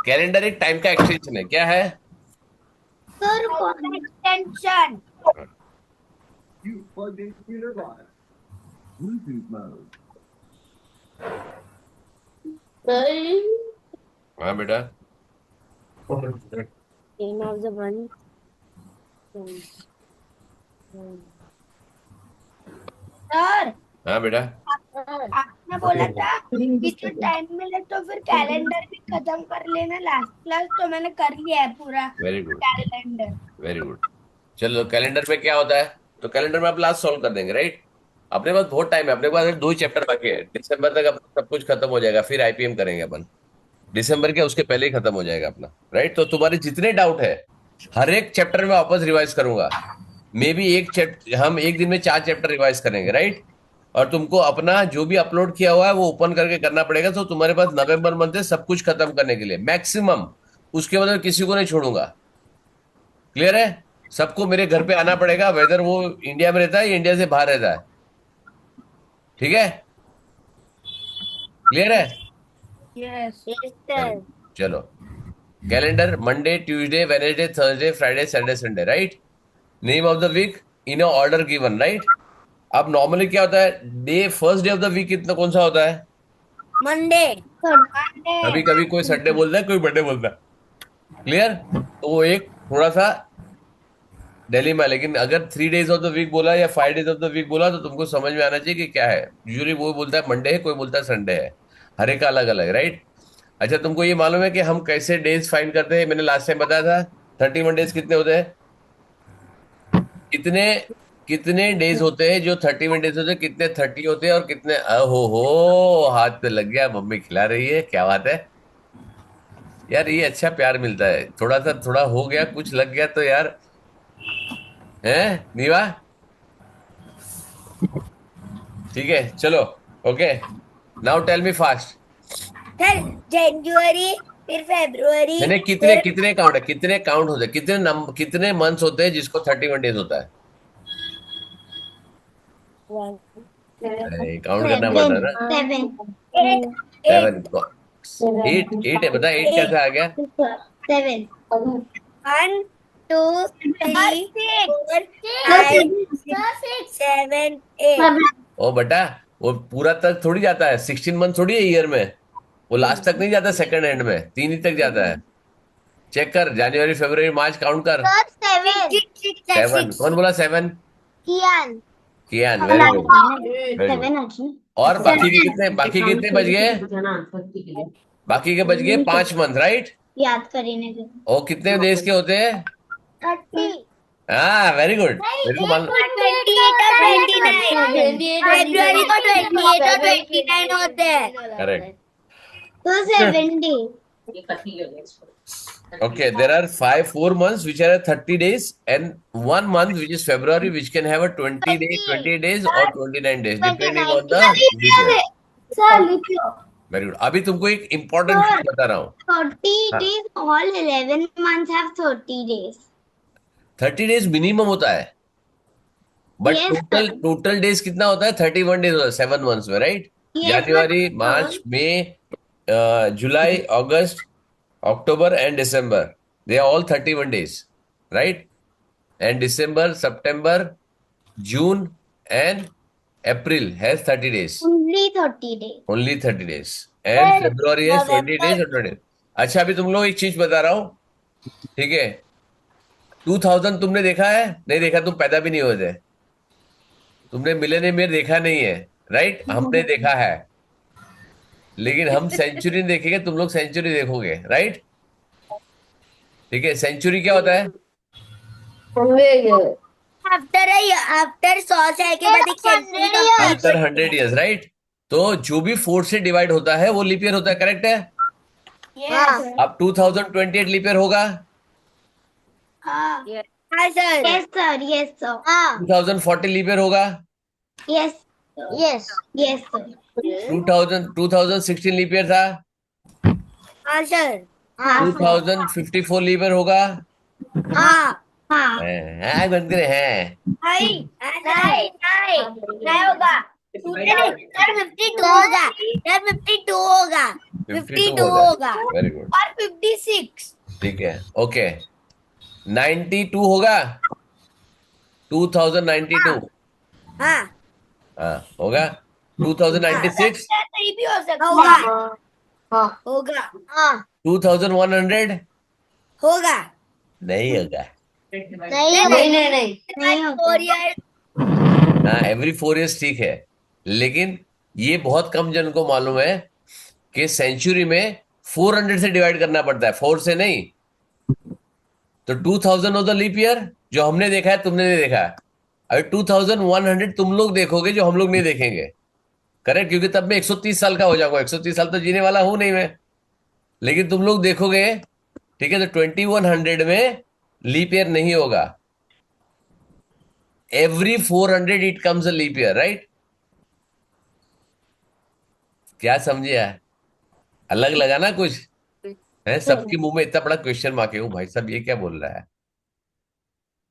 कैलेंडर एक टाइम का एक्सटेंशन है, क्या है? सर कौन? एक्सटेंशन। हाँ बेटा, Name of the month. Sir, हाँ बेटा, आपने बोला था कि जो टाइम मिले तो फिर कैलेंडर भी खत्म कर लेना लास्ट क्लास, तो मैंने कर लिया है पूरा very good, calendar. Very good. चलो, कैलेंडर में क्या होता है? तो कैलेंडर में आप लास्ट सॉल्व कर देंगे, राइट? अपने पास बहुत टाइम है, अपने पास 2 ही चैप्टर बाकी है, दिसंबर तक अपना सब कुछ खत्म हो जाएगा, फिर आईपीएम करेंगे अपन। दिसंबर के उसके पहले ही खत्म हो जाएगा अपना, राइट? तो तुम्हारे जितने डाउट है हर एक चैप्टर में वापस रिवाइज करूंगा। मे भी एक चैप्टर हम एक दिन में 4 चैप्टर रिवाइज करेंगे, राइट? और तुमको अपना जो भी अपलोड किया हुआ है वो ओपन करके करना पड़ेगा, तो तुम्हारे पास नवंबर मंथ है सब कुछ खत्म करने के लिए मैक्सिमम। उसके बाद किसी को नहीं छोड़ूंगा, क्लियर है? सबको मेरे घर पे आना पड़ेगा, वेदर वो इंडिया में रहता है या इंडिया से बाहर रहता है। ठीक है, क्लियर है? Yes. Yes, Very sir. good. चलो, calendar Monday Tuesday Wednesday Thursday Friday Saturday Sunday, right? Name of the week in a order given, right? अब नॉर्मली क्या होता है, day first day of the week कितना कौन सा होता है? Monday. कभी Monday. कभी कोई संडे बोलता है, कोई मंडे बोलता है। क्लियर? तो वो एक थोड़ा सा दिल्ली में, लेकिन अगर 3 डेज ऑफ द वीक बोला या 5 डेज ऑफ द वीक बोला तो तुमको समझ में आना चाहिए कि क्या है। यूजुअली वो बोलता है मंडे है, कोई बोलता है संडे है, हर एक का अलग अलग, राइट? अच्छा, तुमको ये मालूम है कि हम कैसे डेज फाइंड करते हैं? मैंने लास्ट टाइम बताया था 31 डेज कितने होते हैं? कितने कितने डेज होते हैं जो 31 डेज होते हैं? कितने 30 होते हैं और कितने, हो हाथ पे लग गया, मम्मी खिला रही है, क्या बात है यार, ये अच्छा प्यार मिलता है, थोड़ा सा थोड़ा हो गया, कुछ लग गया तो यार, है नीवा? ठीक है, चलो, okay, now tell me fast. फिर जनवरी, फिर फरवरी, मैंने कितने फिर कितने काउंट है, कितने काउंट होते हैं, कितने मंथ्स होते हैं जिसको 31 डेज होता है? one, काउंट करना पड़ता है Seven. ना। Seven. eight, eight, 7, 8 है, बता 8 कैसे आ गया? Seven. 1, 2, 3, 4, No, 5, six. 6, 7, 8. ओ बेटा, वो पूरा तक थोड़ी जाता है, 16 मंथ थोड़ी है ईयर में, वो लास्ट तक नहीं जाता, सेकंड एंड में 3 ही तक जाता है। चेक कर, जनवरी फरवरी मार्च काउंट कर। Sir, seven. 7, Six. कौन बोला 7? Kian. Kian, very good, very good. Seven actually. और बाकी कितने बच गए? बाकी के बच गए 5 मंथ, राइट? याद करीने के और कितने देश के होते हैं? 30. हाँ, वेरी गुड, मेरे को मालूम। 28 और 29. 28 फरवरी को 28 और 29 होते हैं. करेक्ट। तो 70. Okay, there are 4 months which are 30 days and 1 month which is February which can have a 20 day, 28 days or 29 days depending on the leap year. Sir, लिखो. Very good. अभी तुमको एक important Sir. चीज बता रहा हूँ। 30 हाँ। days. All 11 months have 30 days. 30 days minimum होता है, but Yes, total sir. Total days कितना होता है? 31 डेज होता है 7 मंथ्स में, right? Yes, January, but March, May, July, August, October and December, they are all 31 days, right? And December, September, June and April has 30 days. only 30 days. Only 30 days. And February has 20 days November. और 20 days. अच्छा, अभी तुम लोग एक चीज बता रहा हूँ, ठीक है? 2000 तुमने देखा है? नहीं देखा, तुम पैदा भी नहीं हुए थे, तुमने मिलेनियम ईयर देखा नहीं है, राइट? हमने देखा है, लेकिन हम सेंचुरी देखेंगे, तुम लोग सेंचुरी देखोगे, राइट? ठीक है, सेंचुरी क्या होता है? आफ्टर 100 साल के बाद एक सेंचुरी आफ्टर 100 years, राइट? तो जो भी 4 से डिवाइड होता है वो लीप ईयर होता है, करेक्ट है? Yes. अब 2028 लीप ईयर होगा, हाँ sir. Yes, sir. Yes, sir. 2040 leap year होगा, Yes. Yes. Yes, sir. 2016 leap year था, हाँ सर. 2054 लीप ईयर होगा। हाँ. हाँ. हाँ, बंद करे हैं। नहीं होगा. सर 52 होगा. सर 52 होगा. 52 होगा. वेरी गुड, और 56. ठीक है, ओके। 92 होगा, 2092। हाँ. हाँ, होगा 2096, नहीं भी हो सकता. होगा. होगा. हाँ. 2100 होगा. नहीं होगा। नहीं होता. 4 years. हाँ, एवरी 4 years ठीक है, लेकिन ये बहुत कम जन को मालूम है कि सेंचुरी में 400 से डिवाइड करना पड़ता है, 4 से नहीं। तो 2000 होता लीप ईयर, जो हमने देखा है तुमने नहीं देखा। अभी 2100 तुम लोग देखोगे जो हम लोग नहीं देखेंगे, करेक्ट? क्योंकि तब मैं 130 साल का हो जाऊंगा, 130 साल तो जीने वाला हूं नहीं मैं, लेकिन तुम लोग देखोगे, ठीक है? तो 2100 में लीप ईयर नहीं होगा, every 400 it comes a leap year, right? क्या समझे? अलग लगा ना कुछ? है सबके मुंह में इतना बड़ा क्वेश्चन मार्क है, भाई साहब ये क्या बोल रहा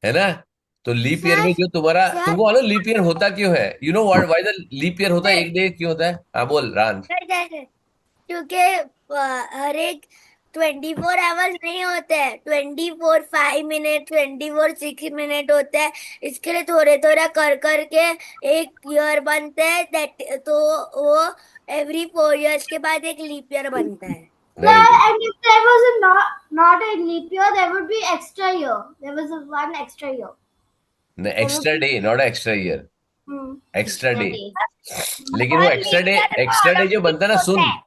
है ना? तो लीप ईयर में सर जो तुम्हारा, सर तुमको मालूम लीप ईयर होता क्यों है? You know what, why the leap year होता है, एक डे क्यों होता है? हाँ बोल रांझ। सर क्योंकि हर एक 24 आवर्स नहीं होते हैं, 24 5 मिनट, 24 6 मिनट होते हैं। इसके लिए थोड़े थोड़ा कर करके एक ईयर बनते हैं, दैट तो वो एवरी 4 इयर्स के बाद एक लीप ईयर बनता है। Very Sir, good. and if there was not a leap year, there would be extra year. There was one extra year. There would extra be day, not extra year, extra extra day. days. लेकिन वो sir leap year में extra day जो बनता है ना, Olympics होता सुन, है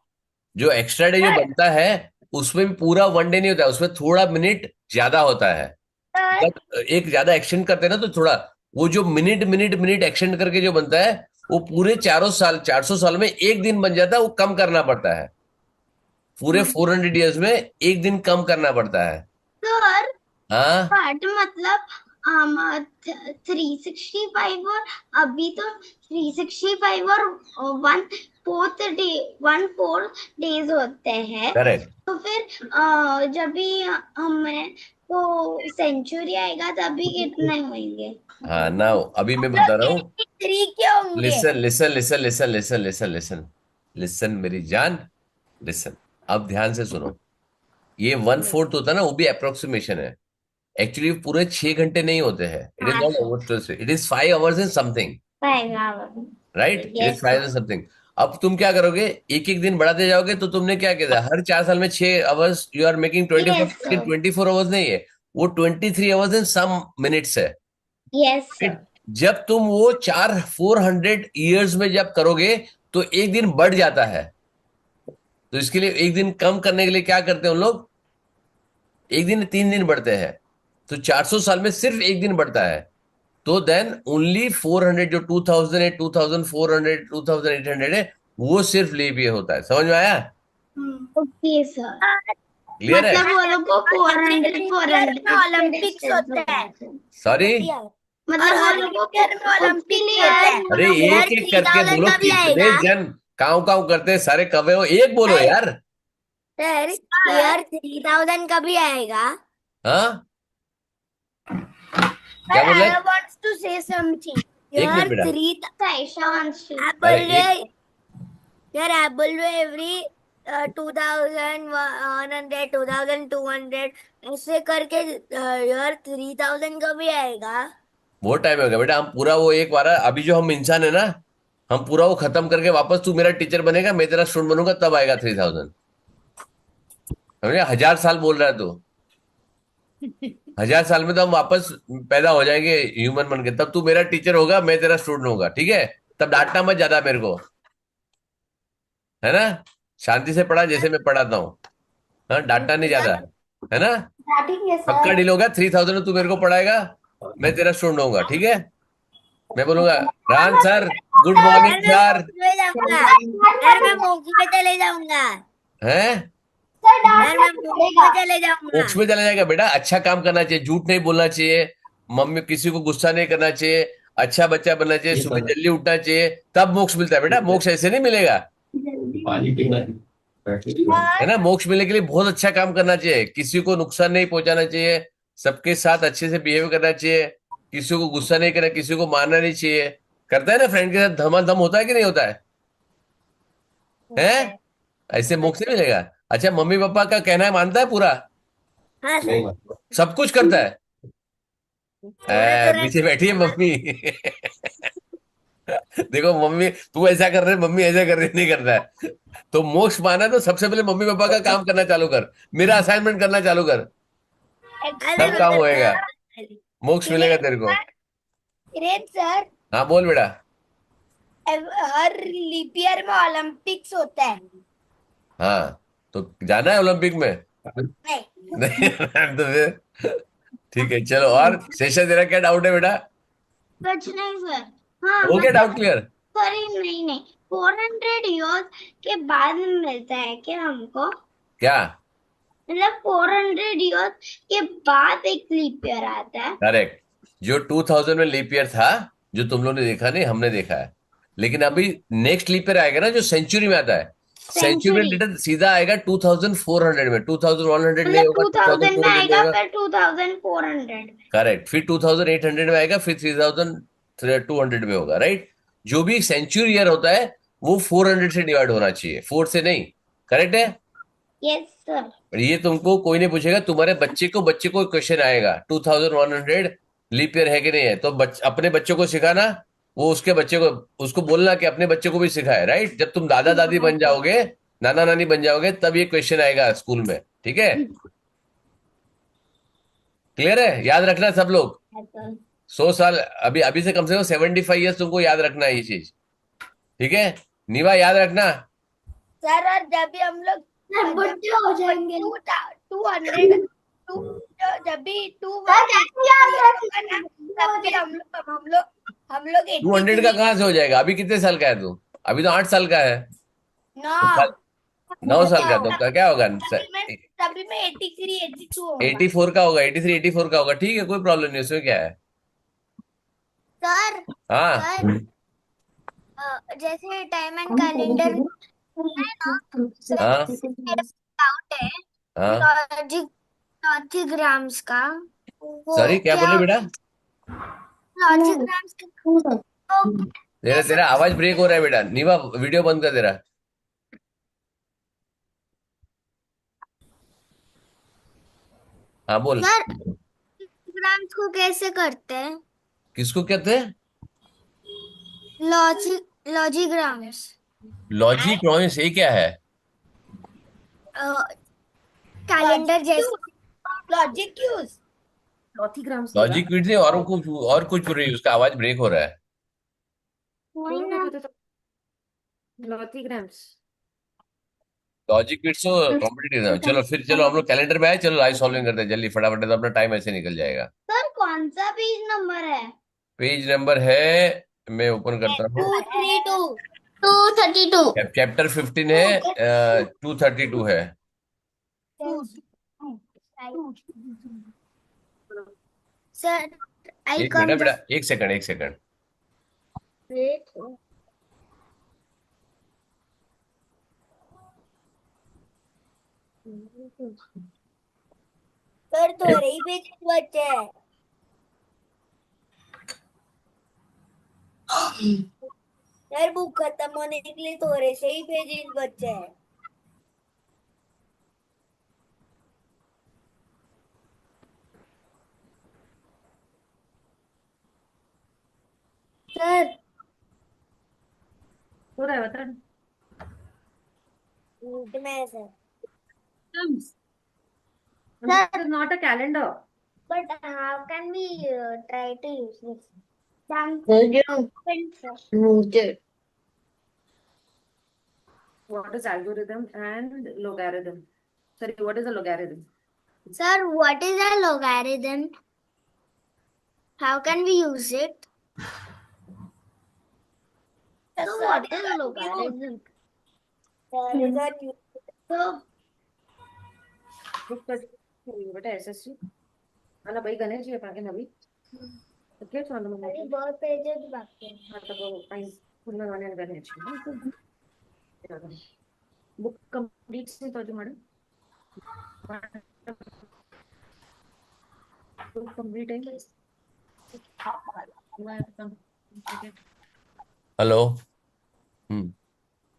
जो एक्स्ट्रा डे जो सर। बनता है उसमें भी पूरा वन डे नहीं होता है, उसमें थोड़ा मिनट ज्यादा होता है। सर जब एक ज्यादा एक्सटेंड करते हैं ना तो थोड़ा, वो जो मिनट मिनट मिनट एक्सटेंड करके जो बनता है, वो पूरे 400 साल, 400 साल में एक दिन बन जाता है, वो कम करना पड़ता है। पूरे 400 ईयर्स में एक दिन कम करना पड़ता है। Sir, हाँ but मतलब 365 और अभी तो 365 और 1/4 days होते हैं। करेक्ट। तो फिर जब भी हमें को सेंचुरी आएगा तभी कितने होंगे? हाँ ना, अभी मैं बता रहा मतलब हूँ। 83 क्या होंगे? Listen listen listen listen listen listen listen listen मेरी जान, लिसन। अब ध्यान से सुनो। ये 1/4 होता है ना, वो भी अप्रोक्सीमेशन है। एक्चुअली पूरे 6 घंटे नहीं होते हैं। इट इज हाँ not sir, over, it is 5 hours and something. पाएगा। Right, it is yes 5 sir. And something. अब तुम क्या करोगे, एक एक दिन बढ़ाते जाओगे, तो तुमने क्या किया, हर 4 साल में 6 hours you are making 24, yes लेकिन सर। 24 आवर्स नहीं है, वो 23 आवर्स एंड सम मिनट्स है। Yes sir. Right? जब तुम वो 400 ईयर्स में जब करोगे तो एक दिन बढ़ जाता है। तो इसके लिए एक दिन कम करने के लिए क्या करते हैं उन लोग, एक दिन 3 दिन बढ़ते हैं। तो 400 साल में सिर्फ एक दिन बढ़ता है। तो देन ओनली 400, जो 2000 है, 2400, 2800 है, वो सिर्फ लीप ईयर होता है। समझ में आया? Okay sir. क्लियर है? मतलब वो लोग को 400 ईयर में 400 ओलंपिक्स होता है। सॉरी। मतलब वो हर लोग ईयर में को उसके ओलंपिक्स लिए होता है। अरे ईयर एक एक थ्री करके थाउजेंड बोलो, का भी कितने आएगा जन काउ काउ करते हैं, सारे कवे हो, एक बोलो सर। यार। सर ईयर 3000 का भी आएगा। हाँ, क्या सर बोल रहे आई हैं? Wants to say something. एक मिनट ईयर बेटा। 3 ऐसा wants to। आप अरे बोल रहे एक, यार, आप बोल रहे एवरी 2100, 2200 ऐसे करके ईयर 3000 का भी आएगा। बहुत टाइम हो गया बेटा, हम पूरा वो एक बार, अभी जो हम इंसान है ना, हम पूरा वो खत्म करके वापस तू मेरा टीचर बनेगा, मैं तेरा स्टूडेंट बनूंगा, तब आएगा 3000। समझे? 1000 साल बोल रहा है तू। 1000 साल में तो हम वापस पैदा हो जाएंगे ह्यूमन बन के, तब तू मेरा टीचर होगा, मैं तेरा स्टूडेंट होगा, ठीक है? तब डांटना मत ज्यादा मेरे को, है ना? शांति से पढ़ा जैसे मैं पढ़ाता हूँ। हाँ, डांटना नहीं ज्यादा, है ना? डांटेंगे पक्का सर। डील होगा, 3000 तू मेरे को पढ़ाएगा, मैं तेरा स्टूडेंट होऊंगा, ठीक है? मैं बोलूंगा, रान सर, गुड यार मॉर्निंग मैं सर। मोक्ष में जाऊंगा। यार मैं मोक्ष में चले जाऊंगा। हैं? सर यार डांटना मैं तो मोक्ष पड़ेगा। में चले जाऊंगा। मोक्ष में चला जाएगा बेटा, अच्छा काम करना चाहिए, झूठ नहीं बोलना चाहिए, मम्मी किसी को गुस्सा नहीं करना चाहिए, अच्छा बच्चा बनना चाहिए, सुबह जल्दी उठना चाहिए, तब मोक्ष मिलता है बेटा। मोक्ष ऐसे नहीं मिलेगा, है और ना? मोक्ष मिलने के लिए बहुत अच्छा काम करना चाहिए, किसी को नुकसान नहीं पहुंचाना चाहिए, सबके साथ अच्छे से बिहेव करना चाहिए, किसी को गुस्सा नहीं करना, किसी को मारना नहीं चाहिए। करता है ना फ्रेंड के साथ धमाधम, होता है कि नहीं होता है? हैं? ऐसे मोक्ष नहीं मिलेगा। अच्छा, मम्मी पापा का कहना है मानता है पूरा, हाँ सर, सब कुछ करता है? थोड़ा थोड़ा पीछे बैठी है मम्मी। देखो मम्मी, तू ऐसा कर रहे, मम्मी ऐसा कर रही, नहीं करता है। तो मोक्ष पाना तो सबसे पहले मम्मी पापा का काम करना चालू कर, मेरा असाइनमेंट करना चालू कर, अरे सब काम होएगा, मोक्ष मिलेगा किरण तेरे को। किरण सर, हाँ बोल बेटा। हर लीप ईयर में ओलंपिक्स होता है। हाँ, तो जाना है ओलंपिक में? नहीं नहीं तो फिर ठीक है, चलो। और शेषा, तेरा क्या डाउट है बेटा? कुछ नहीं सर। हाँ हो गया डाउट मतलब क्लियर? सॉरी, नहीं नहीं, 400 years के बाद मिलता है क्या हमको? क्या? मतलब 400 years के बाद एक लीप ईयर आता है? करेक्ट। जो 2000 में लीप ईयर था, जो तुम लोगों ने देखा नहीं, हमने देखा है। लेकिन अभी नेक्स्ट लीप ईयर आएगा ना, जो सेंचुरी में आता है, सेंचुरी में सेंचुरी। बेटा सीधा आएगा 2400 में, 2100 नहीं मतलब होगा, 2000 में 2400 नहीं आएगा, होगा। फिर 2400 में। करेक्ट, फिर 2800 में आएगा, फिर 3200 में होगा, राइट। जो भी सेंचुरी ईयर होता है वो 400 से डिवाइड होना चाहिए, 4 से नहीं। करेक्ट है। Yes sir. और ये तुमको कोई नहीं पूछेगा, तुम्हारे बच्चे को क्वेश्चन आएगा 2100 लीप ईयर है कि नहीं है, तो अपने बच्चों को सिखाना, वो उसके बच्चे को, उसको बोलना कि अपने बच्चे को भी सिखाए, राइट। जब तुम दादा दादी बन जाओगे, नाना नानी बन जाओगे, तब ये क्वेश्चन आएगा स्कूल में, ठीक है। क्लियर है, याद रखना सब लोग। 100 साल, अभी अभी से कम 75 ईयर्स तुमको याद रखना है ये चीज, ठीक है। नीवा याद रखना। सर, और जब भी हम लोग सर बुढ़े हो जाएंगे। 200 जब भी सर कैसे याद रखेंगे? तब भी हम लोग 200 का 83। कहाँ से हो जाएगा, अभी कितने साल का है तू? अभी तो 8 साल का है। नो, तो 9 साल का, तो तभी क्या होगा? मैं तभी मैं 83 82 होगा। 84 का होगा, 83 84 का होगा, ठीक है, कोई प्रॉब्लम नहीं, उसमें क्या है। सर। हाँ। सर, जैसे टाइम एंड कैलेंडर है ना, सर हाँ। मेरा डाउट है हाँ। लॉजिक लॉजिग्राम्स का। वो सॉरी, क्या क्या बोले बेटा? लॉजिग्राम्स का वो तेरा कैसे? तेरा आवाज ब्रेक हो रहा है बेटा, नीवा वीडियो बंद कर तेरा। हाँ बोल। सर, लॉजिग्राम्स को कैसे करते हैं? किसको कहते हैं? लॉजिग्राम्स। लॉजिक ड्राइंग्स, ये क्या है? कैलेंडर जैसे लॉजिक क्यूज। चौथी ग्राम्स बोला। लॉजिक क्विड नहीं, और कुछ बोल रही है, उसका आवाज ब्रेक हो रहा है। वही बोल ना। रहे थे तो चौथी ग्राम्स। लॉजिक क्विड तो कॉम्पिटिटिव है। चलो फिर, चलो हम लोग कैलेंडर में आए, चलो लाइव सॉल्विंग करते हैं जल्दी फटाफट, तो अपना टाइम ऐसे निकल जाएगा। सर कौन सा पेज नंबर है? पेज नंबर है, मैं ओपन करता हूँ। 232। 232। चैप्टर 15 है, 232 है। सर, आई एक कम मिनट बेटा, जस्ट एक सेकंड, एक सेकंड। वेट। सर, थोड़े ही पेज बचे हैं। सर, बुक खत्म होने के लिए थोड़े से ही पेजेस बचे हैं। सर, हो रहा है बता। मिनट में है sir. This is not a calendar. But how can we try to use this? What is algorithm and logarithm? Sorry, what is a logarithm? Sir, what is a logarithm? How can we use it? So what is logarithm? So, book कर बेटा SSC आना भाई गणेश जी पाके नवी okay चलो मैं अरे बहुत pages बाकी हैं। हाँ तो फाइन पूर्ण वाले गणेश बुक कंप्लीट से तो मैडम बुक कंप्लीट है हेलो। हम्म।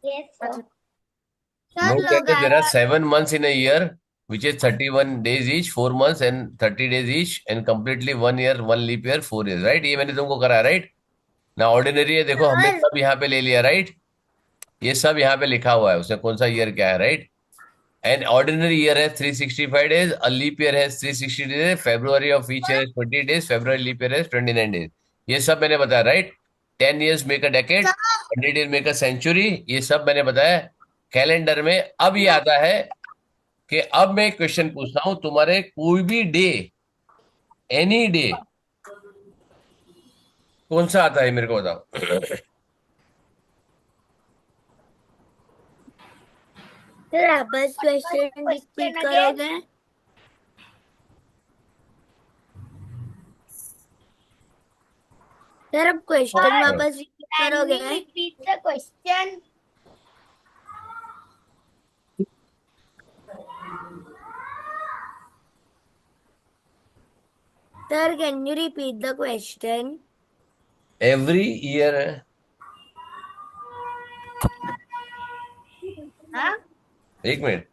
Yes sir. अच्छा Sir, No, कहते there are logarithm. 7 months in a year, which is 31 days each, 4 months and 30 days each, and completely 1 year, 1 leap year, 4 years, right? ये मैंने तुमको करा, right ना। Ordinary है, देखो हमने Sir, सब यहाँ पे ले लिया, राइट। ये सब यहाँ पे लिखा हुआ है, उसमें कौन सा ईयर क्या है, राइट। एन ऑर्डिनरी ईयर है 365 डेज, अ लीप ईयर है 360 days, February of each year 20 days, February leap year है 29 डेज। ये सब मैंने बताया, right. 10 years make a decade, sir, 100 years make a century, ये सब मैंने बताया। कैलेंडर में अब ये आता है कि अब मैं क्वेश्चन पूछता हूं, तुम्हारे कोई भी डे, एनी डे, कौन सा आता है मेरे को बताओ। sir, आप बस क्वेश्चन रिपीट करोगे? सर, अब क्वेश्चन वापस रिपीट करोगे? Repeat the question. Sir, can you repeat the question? Every year है। Huh? एक minute.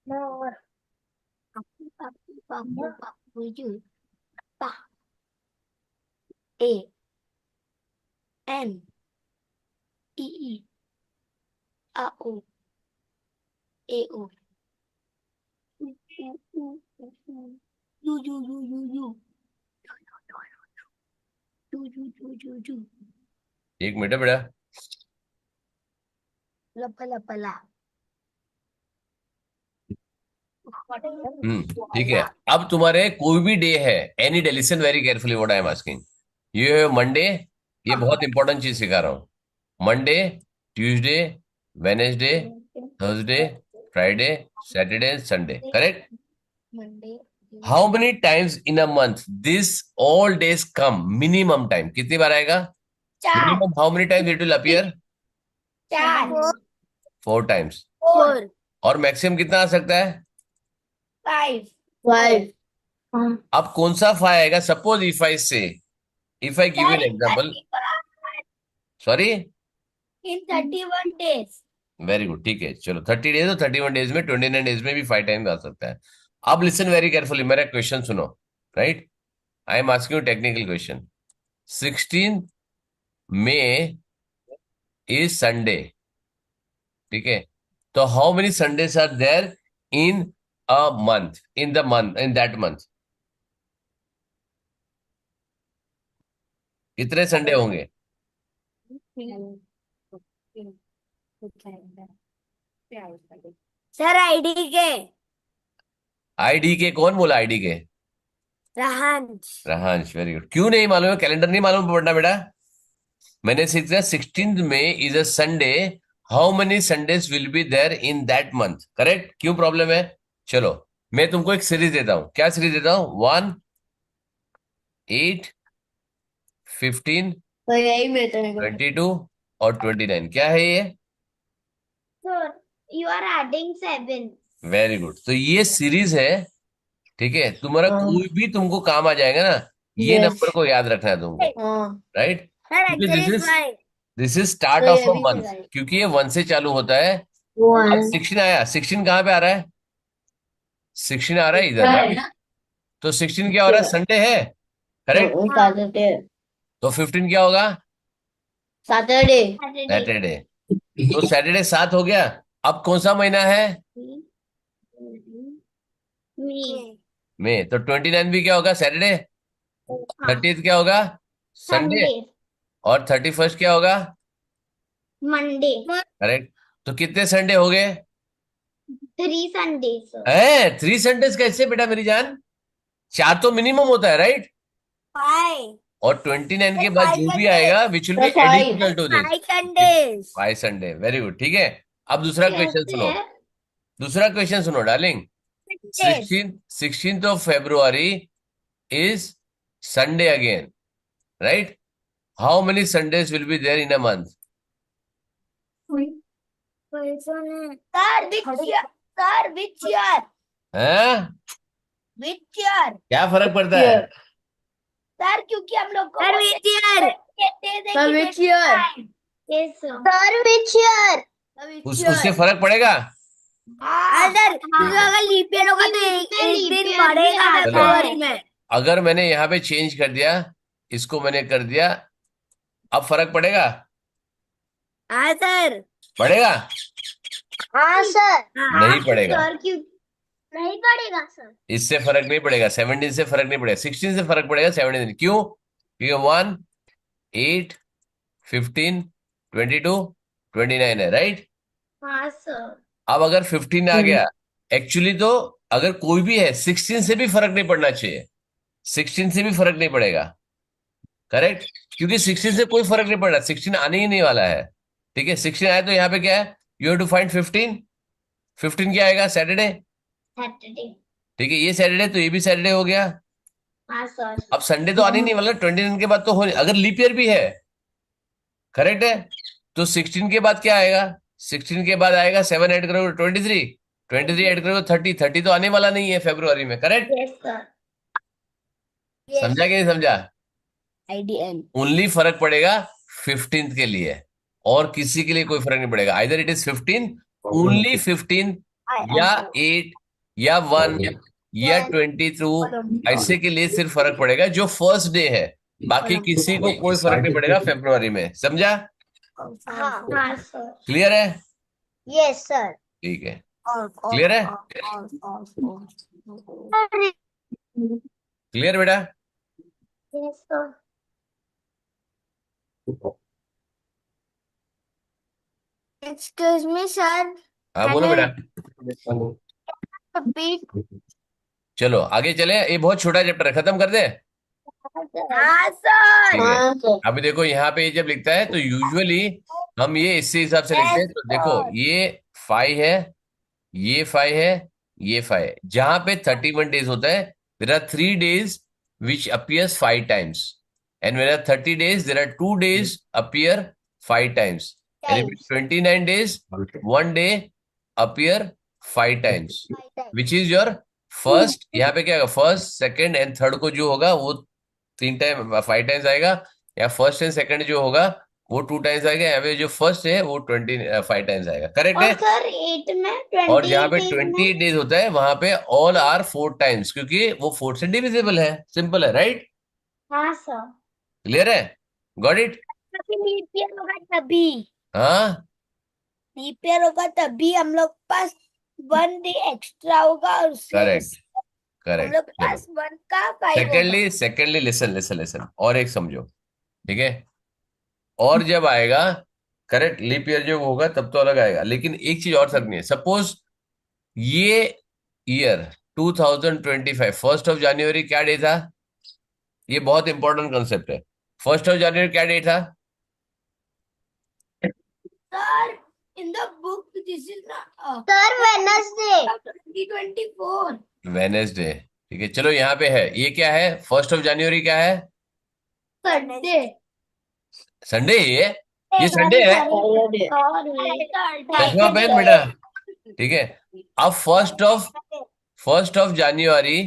No. Papu, papu, papu, papu, you. Pa. A. N. E. E. A. O. A. O. U. U. U. U. U. U. U. U. U. U. U. U. U. U. एक minute है बेटा। Lapa, lapa, la. ठीक है। अब तुम्हारे कोई भी day है, any day, listen very carefully what I am asking. ये है मंडे, ये बहुत इंपॉर्टेंट चीज सिखा रहा हूं। Monday, Tuesday, Wednesday, Thursday, Friday, Saturday, Sunday, correct. Monday. How many times in a month this all days come? Minimum time कितनी बार आएगा? चार. Minimum how many times it will appear? चार. 4 टाइम्स। 4. और मैक्सिमम कितना आ सकता है? 5. 5. अब कौन सा 5 आएगा? सपोज इफ आई से, if I give an example, sorry, In 31 days. Very good, ठीक है। चलो 30 डेज और 31 डेज में, 29 डेज में भी 5 टाइम्स आ सकता है। अब लिसन वेरी केयरफुली, मेरा क्वेश्चन सुनो, right. I am asking you technical question. 16 May is Sunday, ठीक है। तो how many Sundays are there in a month, in that month? कितने संडे होंगे? सर, आईडी के आईडी के? कौन बोला आईडी के? रहांश। Rahansh, very good. क्यों नहीं मालूम है? कैलेंडर नहीं मालूम पड़ना बेटा? मैंने सीख दिया 16 में is a Sunday, how many Sundays will be there in that month, correct. क्यों प्रॉब्लम है? चलो मैं तुमको एक सीरीज देता हूं। क्या सीरीज देता हूं? 1, 8, 15, तो यही मैं तो 22 और 29। क्या है ये? Sir, you are adding 7. Very good. तो ये सीरीज है, ठीक है। तुम्हारा कोई भी तुमको काम आ जाएगा ना, ये Yes. नंबर को याद रखना है तुमको, हाँ राइट। सर, क्योंकि actually five. This is start तो ऑफ ये अ भी मंथ, right. क्योंकि ये 1 से चालू होता है। अब 1. 16 आया, 16 कहाँ पे आ रहा है? 16 आ रहा है इधर, राइट। तो 16 क्या हो रहा है? संडे है, करेक्ट। सैटरडे। तो 15 क्या होगा? सैटरडे। Saturday. सैटरडे। तो सैटरडे 7 हो गया। अब कौन सा महीना है? Me. मई। तो 29 भी क्या होगा? सैटरडे। 30th क्या होगा? संडे। Sunday. और 31st क्या होगा? Monday. करेक्ट। तो कितने संडे हो गए? 3 Sundays, sir. 3 संडेज कैसे बेटा मेरी जान? 4 तो मिनिमम होता है, राइट। 5. और 29 के बाद जो भी आएगा which will be Five. Additional to this, 5 Sundays. 5 Sunday. Very good, ठीक है। अब दूसरा क्वेश्चन सुनो, दूसरा क्वेश्चन सुनो darling. 16th of February is Sunday again, right? How many Sundays will be there in a month? Sir, which year? Sir, which year? हाँ, Which year? क्या फर्क पड़ता है? सर, क्योंकि हम लोग को सर, which year? कहते हैं Sir, कि which year? Yes, sir. Sir, which year? उससे फर्क पड़ेगा? हाँ सर, क्योंकि अगर लीप ईयर होगा तो एक दिन बढ़ेगा चलो। फरवरी में। अगर मैंने यहाँ पे चेंज कर दिया, इसको मैंने कर दिया, अब फर्क पड़ेगा? हाँ सर। पड़ेगा? हाँ सर। नहीं पड़ेगा। सर, क्यों नहीं पड़ेगा सर? इससे फर्क नहीं पड़ेगा, 17 से फर्क नहीं पड़ेगा, 16 से फर्क पड़ेगा, 17। क्यों? क्योंकि 1, 8, 15, 22, 29 है, राइट। हाँ सर। अब अगर 15 आ गया, एक्चुअली तो अगर कोई भी है 16 से भी फर्क नहीं पड़ना चाहिए, 16 से भी फर्क नहीं पड़ेगा, करेक्ट। क्योंकि 16 से कोई फर्क नहीं पड़ रहा, 16 आने ही नहीं वाला है, ठीक है। 16 आया तो यहाँ पे क्या है? You have to find 15। 15 क्या आएगा? Saturday, Saturday. ठीक है। ये सैटरडे तो ये भी सैटरडे हो गया, हाँ सर। अब संडे तो आने नहीं वाला, 29 के बाद तो हो, अगर लीप ईयर भी है, करेक्ट है, तो 16 के बाद क्या आएगा? 16 के बाद आएगा 7 ऐड करोगे 23, 23 ऐड करोगे 30, 30 तो आने वाला नहीं है फरवरी में, करेक्ट? Yes sir. समझा कि नहीं समझा? IDN। ओनली फर्क पड़ेगा 15 के लिए, और किसी के लिए कोई फर्क नहीं पड़ेगा। आइदर इट इज 15, ओनली 15, या 8, या 1, या 22, ऐसे के लिए सिर्फ फर्क पड़ेगा जो फर्स्ट डे है। बाकी किसी को कोई फर्क नहीं पड़ेगा फरवरी में, समझा? हाँ हाँ सर। क्लियर है? Yes sir. ठीक है, क्लियर है? क्लियर बेटा? Yes sir. Excuse me, sir. हाँ Can बोलो you बेटा। repeat? चलो आगे चले, ये बहुत छोटा चैप्टर है, खत्म कर दे। हाँ सर। ठीक है, अभी देखो यहाँ पे जब लिखता है तो यूजुअली हम ये इसी हिसाब से लिखते हैं। तो देखो ये 5 है, ये 5 है, ये 5 है। जहां पे 31 days होता है, there are 3 days which appears 5 times, and when are 30 days there are 2 days appear 5 times, and if it's 29 days 1 day appear 5 times, which is your first. यहाँ पे क्या होगा, फर्स्ट सेकंड एंड थर्ड को जो होगा वो 3 टाइम 5 टाइम्स आएगा, या फर्स्ट एंड सेकंड जो होगा वो 2 टाइम्स आएगा, यहाँ पे जो फर्स्ट है वो 25 टाइम्स आएगा, करेक्ट और है? सर 8 में और जहाँ 28 पे days 28 days होता है वहां पे ऑल आर 4 टाइम्स, क्योंकि वो 4 से डिविजिबल है, सिंपल है, राइट? हाँ सर। क्लियर है? Got it? लीप ईयर होगा तभी, हाँ, लीप ईयर होगा तभी हम लोग पास 1 डे एक्स्ट्रा होगा, और उससे करेक्ट, हम करेक्ट। लोग चलो, पास 1 का 5 होगा। सेकेंडली लिसन लिसन लिसन, और एक समझो, ठीक है? और जब आएगा करेक्ट लीप ईयर जो होगा तब तो अलग आएगा, लेकिन एक चीज और समझनी है। सपोज ये ईयर 2025 1 January क्या डे था? ये बहुत इंपॉर्टेंट कंसेप्ट है। 1 January क्या डे था? Sir in the book this is not sir Wednesday. 2024 Wednesday, ठीक है, चलो यहाँ पे है, ये क्या है? 1 January क्या है? संडे। संडे ये संडे है। चश्मा पहन बेटा, ठीक है। अब फर्स्ट ऑफ जनवरी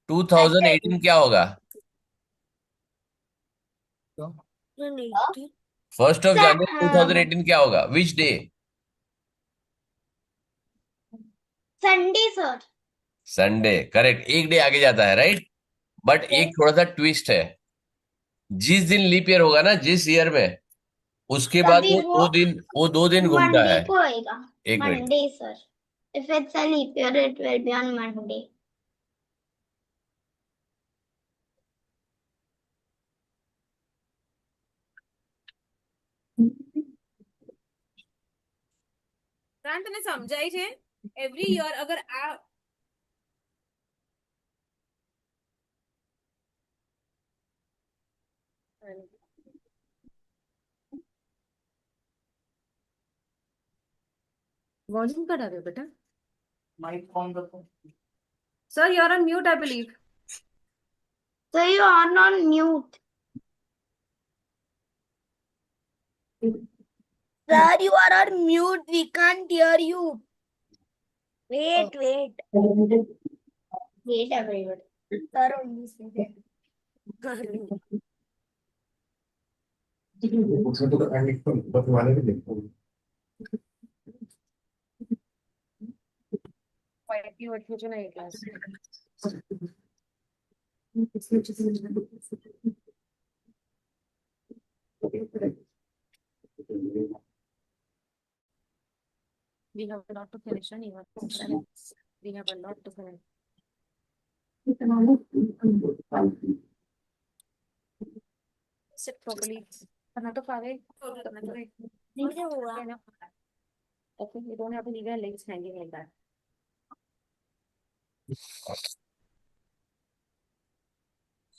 2018 क्या होगा? 1 January 2018 क्या होगा? Which day? Sunday sir. Sunday, correct, एक डे आगे जाता है, राइट? बट एक थोड़ा सा ट्विस्ट है, जिस दिन लीप ईयर होगा ना, जिस ईयर में, उसके बाद तभी वो 2 दिन, वो 2 दिन घूमता मंडे है। को आएगा। एक minute, Monday sir. If it's a leap year it will be on Monday. તને સમજાય છે? એવરી યર અગર આ वॉल्यूम कट आ रहा है बेटा। Sir you are on mute I believe. So you are on mute. Sir, you are on mute. We can't hear you. Wait. Wait everybody. Sir, only say that. Quietly ઓછું છે ને એ class we have a lot to finish and even we have a lot to finish. Sit properly. करना तो पावे करना तो नहीं हुआ। okay you don't have to leave your legs hanging like that.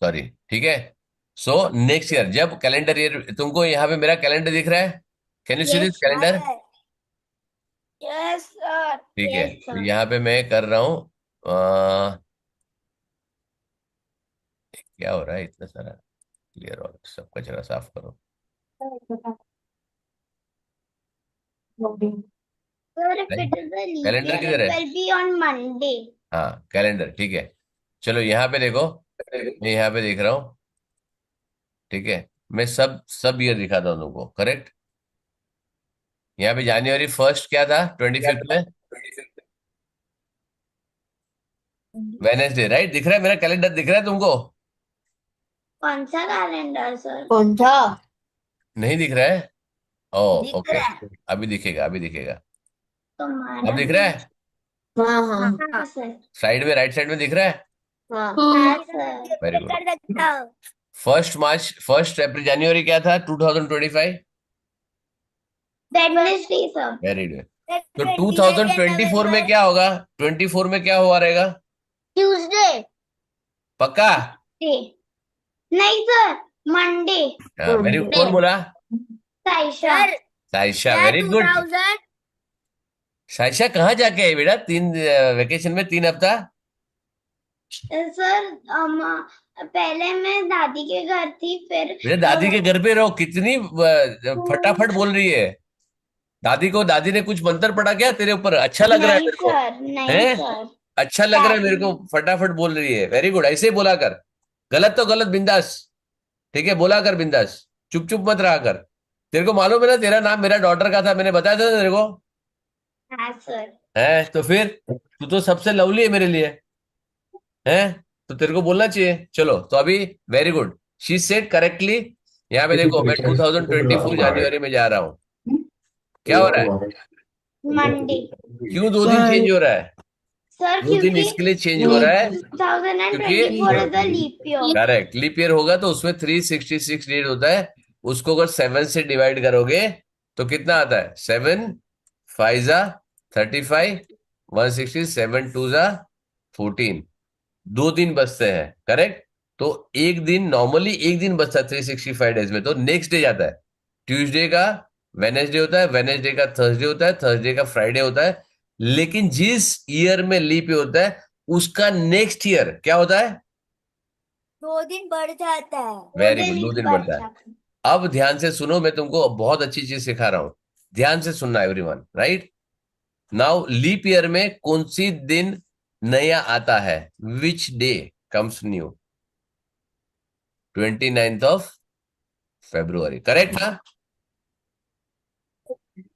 Sorry, ठीक है। सो नेक्स्ट ईयर जब कैलेंडर ईयर, तुमको यहाँ पे मेरा कैलेंडर दिख रहा है? Can you see this calendar? Yes, sir. ठीक है, Yes, तो sir. यहाँ पे मैं कर रहा हूँ क्या हो रहा है इतना सारा? क्लियर और सब कचरा साफ करो। Sir, if it is a leap calendar year, किधर it है? will be on Monday. हाँ कैलेंडर ठीक है। चलो यहाँ पे देखो, मैं यहाँ पे देख रहा हूँ। ठीक है, मैं सब सब ईयर दिखाता हूँ तुमको, करेक्ट। यहाँ पे जनवरी फर्स्ट क्या था, 25th में वेनेसडे, राइट? दिख रहा है मेरा कैलेंडर, दिख रहा है तुमको? कौन सा कैलेंडर सर? कौन सा? नहीं दिख रहा है? ओ दिख ओके, रहा है अभी दिखेगा, अभी दिखेगा। अब तुम्हारा दिख रहा भी। है? हाँ हाँ हाँ सर। साइड में, राइट साइड में दिख रहा है? हाँ। हाँ सर। Very good. कर सकता हूँ। फर्स्ट मार्च, फर्स्ट अप्रैल, जनवरी क्या था 2025? Wednesday sir. Very good. तो 22 2024 में क्या होगा? 24 में क्या हुआ रहेगा? ट्यूसडे। पक्का? डे। नहीं सर, मंडे। हाँ वेरी, कौन बोला? साइशा। सर साइशा, क्या वेरी गुड। 2000? साइशा कहाँ जाके आई बेटा, वेकेशन में 3 हफ्ता? सर पहले मैं दादी के घर थी, फिर बेटा दादी के घर पे रहो, कितनी फटाफट बोल रही है। दादी को, दादी ने कुछ मंत्र पढ़ा क्या तेरे ऊपर? अच्छा लग रहा है नहीं मेरे को। सर, नहीं हैं? सर। अच्छा लग रहा है मेरे को, फटाफट बोल रही है, वेरी गुड। ऐसे ही बोला कर, गलत तो गलत, बिंदास। ठीक है, बोला कर बिंदास, चुप चुप मत रहा कर। तेरे को मालूम है ना तेरा नाम मेरा डॉटर का था, मैंने बताया था ना तेरे को। हाँ सर। है तो फिर तू तो सबसे लवली है मेरे लिए, है तो तेरे को बोलना चाहिए। चलो तो अभी, very good, she said correctly. यहाँ पे देखो, मैं 2024 जनवरी में जा रहा हूँ। क्या हो रहा है? मंडे। क्यों 2 दिन चेंज हो रहा है? सर 2 दिन क्योंकि इसके लिए चेंज हो रहा है 2024 क्योंकि, is a leap year. Correct, leap year होगा तो उसमें 366 डेज होता है। उसको अगर 7 से डिवाइड करोगे तो कितना आता है? 7 5 जा 35, 160, 7 2 जा 14, 2 दिन बचते हैं, करेक्ट। तो एक दिन, नॉर्मली एक दिन बचता है 365 डेज में, तो नेक्स्ट डे जाता है। ट्यूसडे का वेनेसडे होता है, वेनेसडे का थर्सडे होता है, थर्सडे का फ्राइडे होता है। लेकिन जिस ईयर में लीप ईयर होता है उसका नेक्स्ट ईयर क्या होता है? 2 दिन बढ़ जाता है। वेरी गुड, 2 दिन बढ़ता है। अब ध्यान से सुनो, मैं तुमको बहुत अच्छी चीज सिखा रहा हूं, ध्यान से सुनना everyone, right. Now leap year में कौन सी दिन नया आता है? Which day comes new? 29 फरवरी, करेक्ट ना?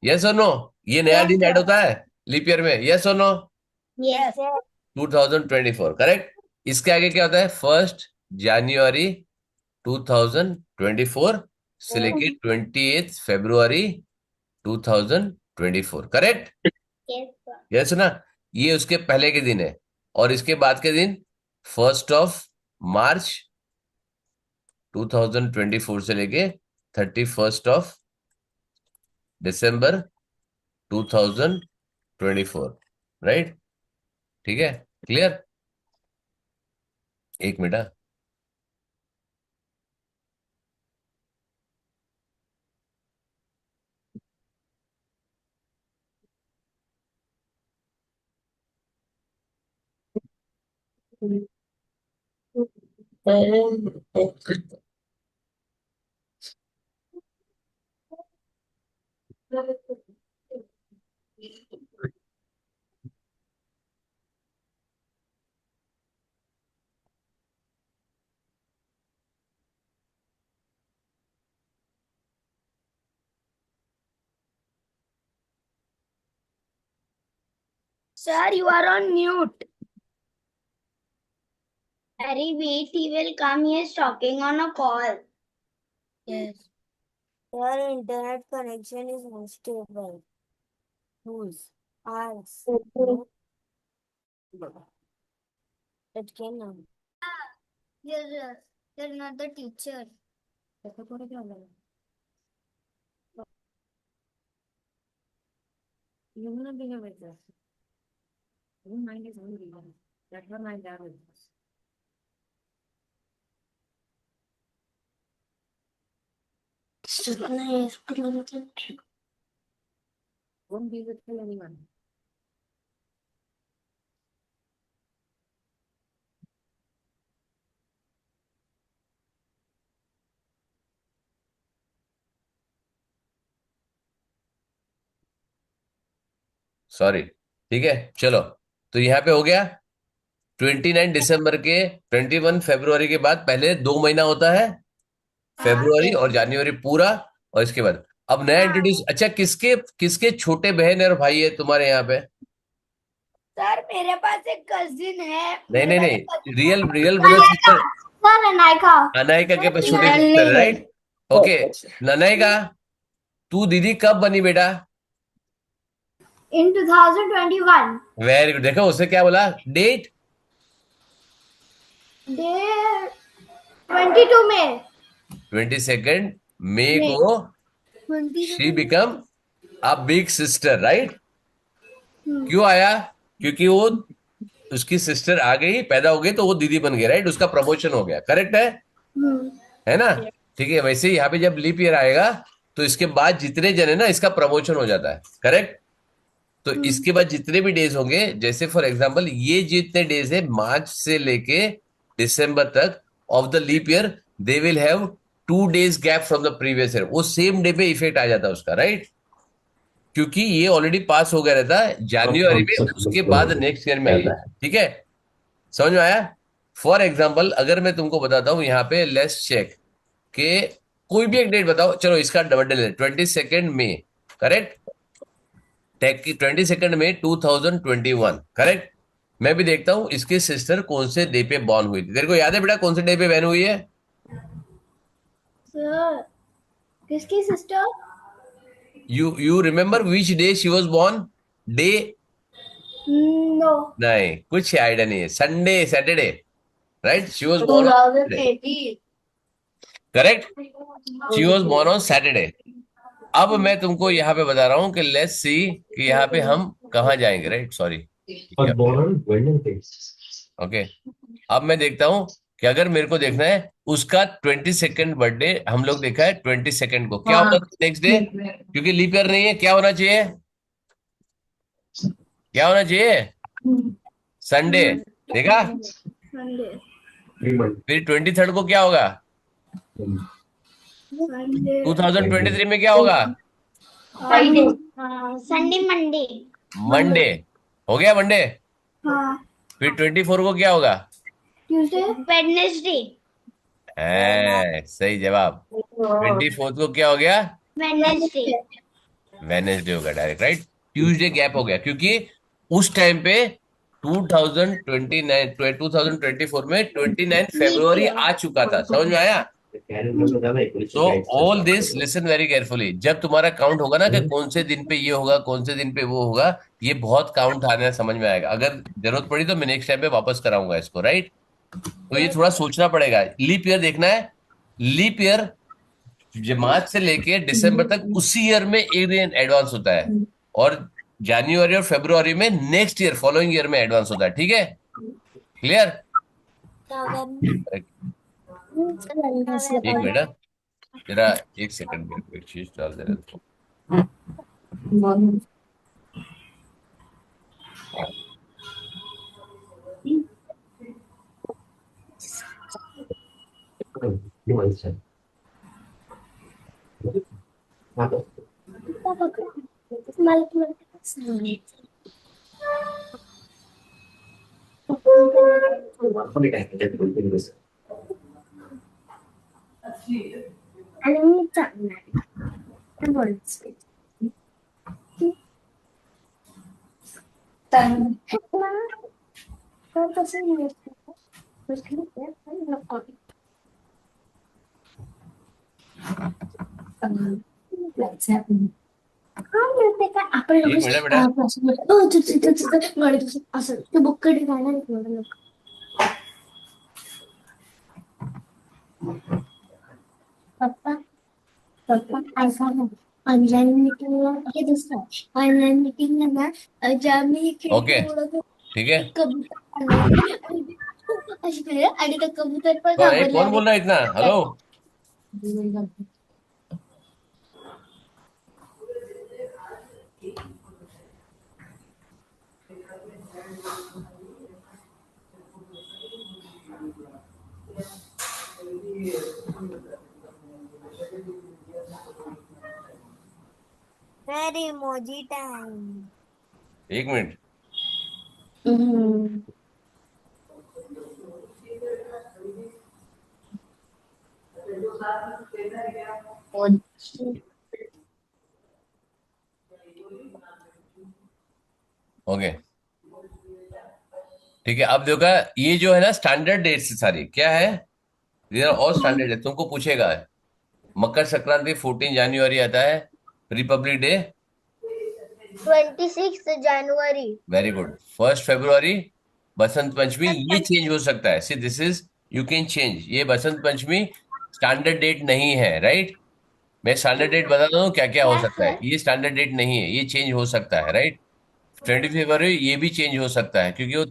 यस और नो? ये नया यस दिन ऐड सर। होता है लीप ईयर में, यस और नो? यस। 2024, करेक्ट। इसके आगे क्या होता है? 1 जनवरी 2024 से लेके 28 फरवरी 2024, करेक्ट। Yes sir. यस ना? ये उसके पहले के दिन है। और इसके बाद के दिन 1 मार्च 2024 से लेके 31 दिसंबर 2024, राइट? ठीक है, क्लियर? एक मिनट हाँ। Sir, you are on mute. Harry, wait, he will come. He is talking on a call. Yes. Your internet connection is unstable. Whose? Ours. No. It cannot. You're not the teacher. Yumna being with us. Your mind is only one. That's what my dad is. Won't be with anyone. Sorry, ठीक है चलो। तो यहाँ पे हो गया 29 दिसंबर के 21 फरवरी के बाद पहले 2 महीना होता है, फरवरी और जनवरी पूरा। और इसके बाद अब नया इंट्रोड्यूस, अच्छा किसके किसके छोटे बहन और भाई है तुम्हारे यहाँ पे? सर मेरे पास एक कजिन है, नहीं मेरे नहीं पास एक नहीं, कजिन रियल है। Real brother sister. Sir Anaika. Anaika के सर पास छोटी रियल सिस्टर है, नहीं है। राइट? ओके। अनायका, तू दीदी कब बनी बेटा? In 2021, वेरी गुड, देखो उसने क्या बोला, डेट day 22 May 22 मई May. को she become a big sister, right? क्यों आया? क्योंकि वो उसकी सिस्टर आ गई, पैदा हो गई, तो वो दीदी बन गई, राइट? उसका प्रमोशन हो गया, करेक्ट है ना? ठीक है, वैसे ही यहाँ पे जब लीप ईयर आएगा तो इसके बाद जितने जन है ना, इसका प्रमोशन हो जाता है, करेक्ट? तो इसके बाद जितने भी डेज होंगे, जैसे फॉर एग्जांपल ये जितने डेज है मार्च से लेके दिसंबर तक of the leap year, they will have 2 days gap from the previous year, वो सेम डे पे इफेक्ट आ जाता है उसका, राइट? क्योंकि ये ऑलरेडी पास हो गया रहता है जनवरी में, उसके बाद नेक्स्ट ईयर में आता है, ठीक है? समझ में आया? फॉर एग्जाम्पल अगर मैं तुमको बताता हूं यहाँ पे, लेट्स चेक के कोई भी एक डेट बताओ, चलो इसका डबल है 22 मई, करेक्ट? 22 मई 2021, करेक्ट? मैं भी देखता हूं इसकी सिस्टर कौन से डे पे बॉर्न हुई थी। तेरे को याद है बेटा कौन से डे पे बहन हुई है? सर किसकी sister? You remember which day she was born? Day? No. नहीं, कुछ आइडिया नहीं है। Sunday, Saturday, right? She was born, 2018। Correct? She was born on Saturday. अब मैं तुमको यहाँ पे बता रहा हूँ कि लेट्स सी कि यहाँ पे हम कहाँ जाएंगे, राइट? सॉरी, क्या हो गया? ओके, अब मैं देखता हूँ कि अगर मेरे को देखना है उसका 22 बर्थडे, हम लोग देखा है 22 को, क्या होगा नेक्स्ट डे? क्योंकि लीप ईयर नहीं है, क्या होना चाहिए? क्या होना चाहिए? संडे। देखा? संडे। फिर 23 को क्या होगा? संडे। 2023 में क्या होगा? फ्राइडे। Sunday Monday. मंडे। हो गया मंडे। हाँ। फिर 24 को क्या होगा? ट्यूसडे। वेडनेसडे। सही जवाब। 24 को क्या हो गया? वेडनेसडे। वेनेसडे होगा डायरेक्ट, राइट? ट्यूसडे गैप हो गया क्योंकि उस टाइम पे 2024 में 29 फरवरी आ चुका था, समझ में आया? तो all this listen very carefully, जब तुम्हारा काउंट होगा ना कि कौन से दिन पे ये होगा, कौन से दिन पे वो होगा, ये बहुत काउंट आने समझ में आएगा। अगर जरूरत पड़ी तो मैं नेक्स्ट टाइम पे वापस कराऊंगा इसको, राइट? तो ये थोड़ा सोचना पड़ेगा। लीप ईयर देखना है, लीप ईयर जो मार्च से लेके दिसंबर तक उसी ईयर में एक दिन एडवांस होता है, और जनवरी और फरवरी में नेक्स्ट ईयर फॉलोइंग ईयर में एडवांस होता है, ठीक है? क्लियर? एक मिनट, जरा एक सेकंड, मेरे को एक चीज डाल दे रहा था। एक मिनट बेटा। ऑनलाइन मीटिंग ये दूसरा ऑनलाइन मीटिंग में ना जब मी ओके, ठीक है। कबूतर आणि त्या कबूतर पण कौन घाबरला बोल रहा है इतना? हेलो? Very emoji time. एक मिनट। ओके, ठीक है। अब देखो, ये जो है ना स्टैंडर्ड डेट्स सारी क्या है, ये और स्टैंडर्ड है, तुमको पूछेगा। मकर संक्रांति 14 जनवरी आता है। रिपब्लिक डे 26 जनवरी। Very good. 1 फरवरी बसंत पंचमी। ये चेंज हो सकता है, see this is, you can change. ये बसंत पंचमी स्टैंडर्ड डेट नहीं है, राइट। मैं स्टैंडर्ड डेट बताता हूँ क्या क्या हो क्या सकता है। सर? ये स्टैंडर्ड डेट नहीं है, ये चेंज हो सकता है, राइट। 20 फरवरी ये भी चेंज हो सकता है, क्योंकि वो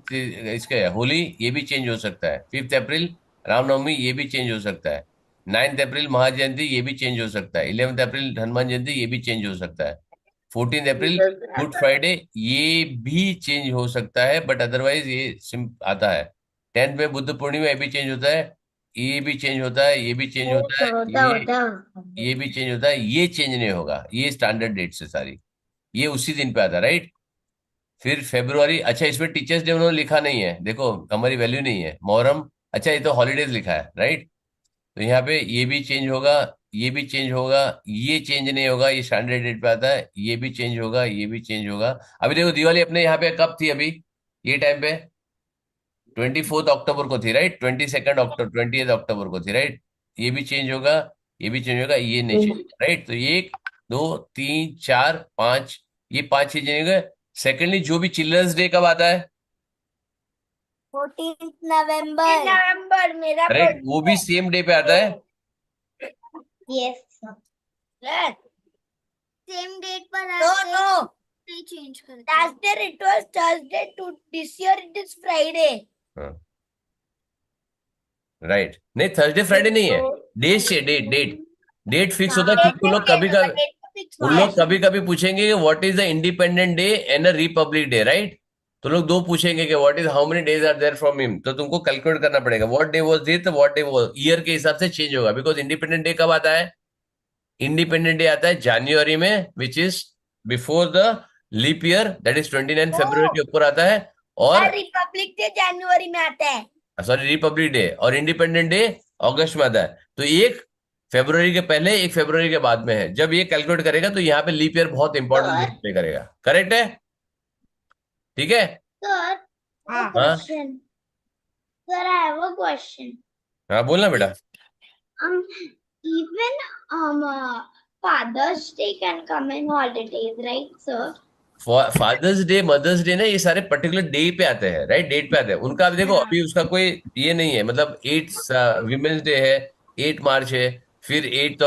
इसका है होली, ये भी चेंज हो सकता है। 5 अप्रैल रामनवमी, ये भी चेंज हो सकता है। 9 अप्रैल महाजयंती, ये भी चेंज हो सकता है। 11 अप्रैल हनुमान जयंती, ये भी चेंज हो सकता है। 14 अप्रैल गुड फ्राइडे, ये भी चेंज हो सकता है, बट अदरवाइज ये सिम आता है। 10th में बुद्ध पूर्णिमा, ये भी चेंज होता है। ये भी चेंज होता है, ये भी चेंज होता है, ये भी चेंज होता है। ये चेंज नहीं होगा, ये स्टैंडर्ड डेट से सारी, ये उसी दिन पे आता है, राइट। फिर फेब्रुआरी, अच्छा इसमें टीचर्स डे उन्होंने लिखा नहीं है, देखो हमारी वैल्यू नहीं है। मोहर्रम, अच्छा ये तो हॉलीडेज लिखा है, राइट। तो यहाँ पे ये भी चेंज होगा, ये भी चेंज होगा, ये चेंज नहीं होगा, ये स्टैंडर्ड डेट पे आता है। ये भी चेंज होगा, ये भी चेंज होगा। अभी देखो दिवाली अपने यहाँ पे कब थी अभी, ये टाइम पे 24 अक्टूबर को थी, राइट। 22 अक्टूबर, 20 अक्टूबर को थी, राइट। ये भी चेंज होगा, ये भी चेंज होगा, ये नहीं चेंज, राइट। तो ये 1 2 3 4 5, ये 5 चीजें होंगे। सेकेंडली, जो भी चिल्ड्रंस डे कब आता है, 14 नवंबर। नवंबर मेरा करेक्ट, वो भी सेम डे पे आता है। यस। सेम डेट पर नो आते नो, नहीं चेंज करते। Last year it was Thursday, to this year it is Friday. हाँ, राइट, नहीं थर्सडे फ्राइडे नहीं है। डेट से डेट डेट डेट फिक्स होता है, क्योंकि उन लोग कभी कभी पूछेंगे कि what is the independent day and republic day, right. तो लोग दो पूछेंगे कि what is, how many days are there from him, तो तुमको कैलकुलेट करना पड़ेगा what day was this, what day was, year के हिसाब से चेंज होगा। बिकॉज इंडिपेंडेंट डे कब आता है, इंडिपेंडेंट डे आता है जनवरी में, which is before the leap year, that is 29 फरवरी के ऊपर आता है। और रिपब्लिक डे जनवरी में आता है। सॉरी, रिपब्लिक डे और इंडिपेंडेंट डे अगस्त में आता है। तो एक फरवरी के पहले, एक फरवरी के बाद में है। जब ये कैलकुलेट करेगा तो यहाँ पे लीप ईयर बहुत इंपॉर्टेंट रोल प्ले करेगा, करेक्ट है, ठीक है। सर, हाँ question. Sir, I have a question. हाँ, बोलना बेटा। Um, even Father's Day can come in holidays, right, sir? Father's day, mother's day ना, ये सारे पर्टिकुलर डे पे आते हैं, राइट, डेट पे आते हैं उनका। अभी देखो, अभी उसका कोई ये नहीं है, मतलब 8 विमेंस डे है, 8 मार्च है, फिर 8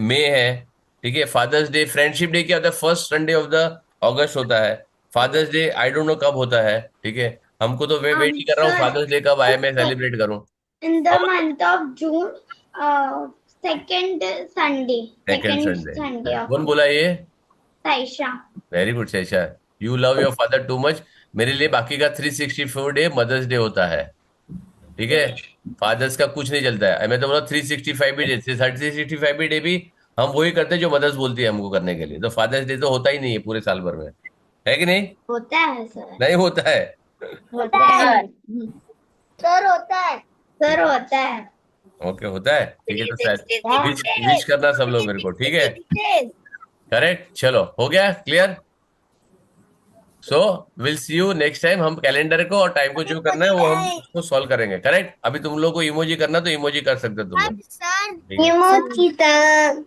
मई है, ठीक है। फादर्स डे, फ्रेंडशिप डे क्या होता है, first Sunday of the August होता है। Father's day I don't know कब होता है, ठीक है। हमको तो मैं वेट ही कर रहा हूँ Sir, फादर्स डे कब आए, मैं सेलिब्रेट करूँ। in the month of June, second Sunday, second second Sunday, Sunday of कौन बोला ये? Taisha. Very good Shesha, you love your father too much. मेरे लिए बाकी का 364 डे मदर्स डे होता है, ठीक है। फादर्स का कुछ नहीं चलता है। मैं तो बोला 365 भी डे, 365 डे भी हम वही करते हैं जो मदर्स बोलती है हमको करने के लिए। तो फादर्स डे तो होता ही नहीं है पूरे साल भर में, है कि नहीं? होता है सर। नहीं होता है। होता है सर, होता है सर, होता है। ओके, होता है, ठीक है। तो शायद विश विश करना सब लोग मेरे को, ठीक है। करेक्ट, चलो हो गया clear. So will see you next time. हम कैलेंडर को और टाइम को जो करना है वो हम उसको सॉल्व करेंगे, करेक्ट। अभी तुम लोग को इमोजी करना तो इमोजी कर सकते हो तुम लोग, सर ठीक है। Emoji.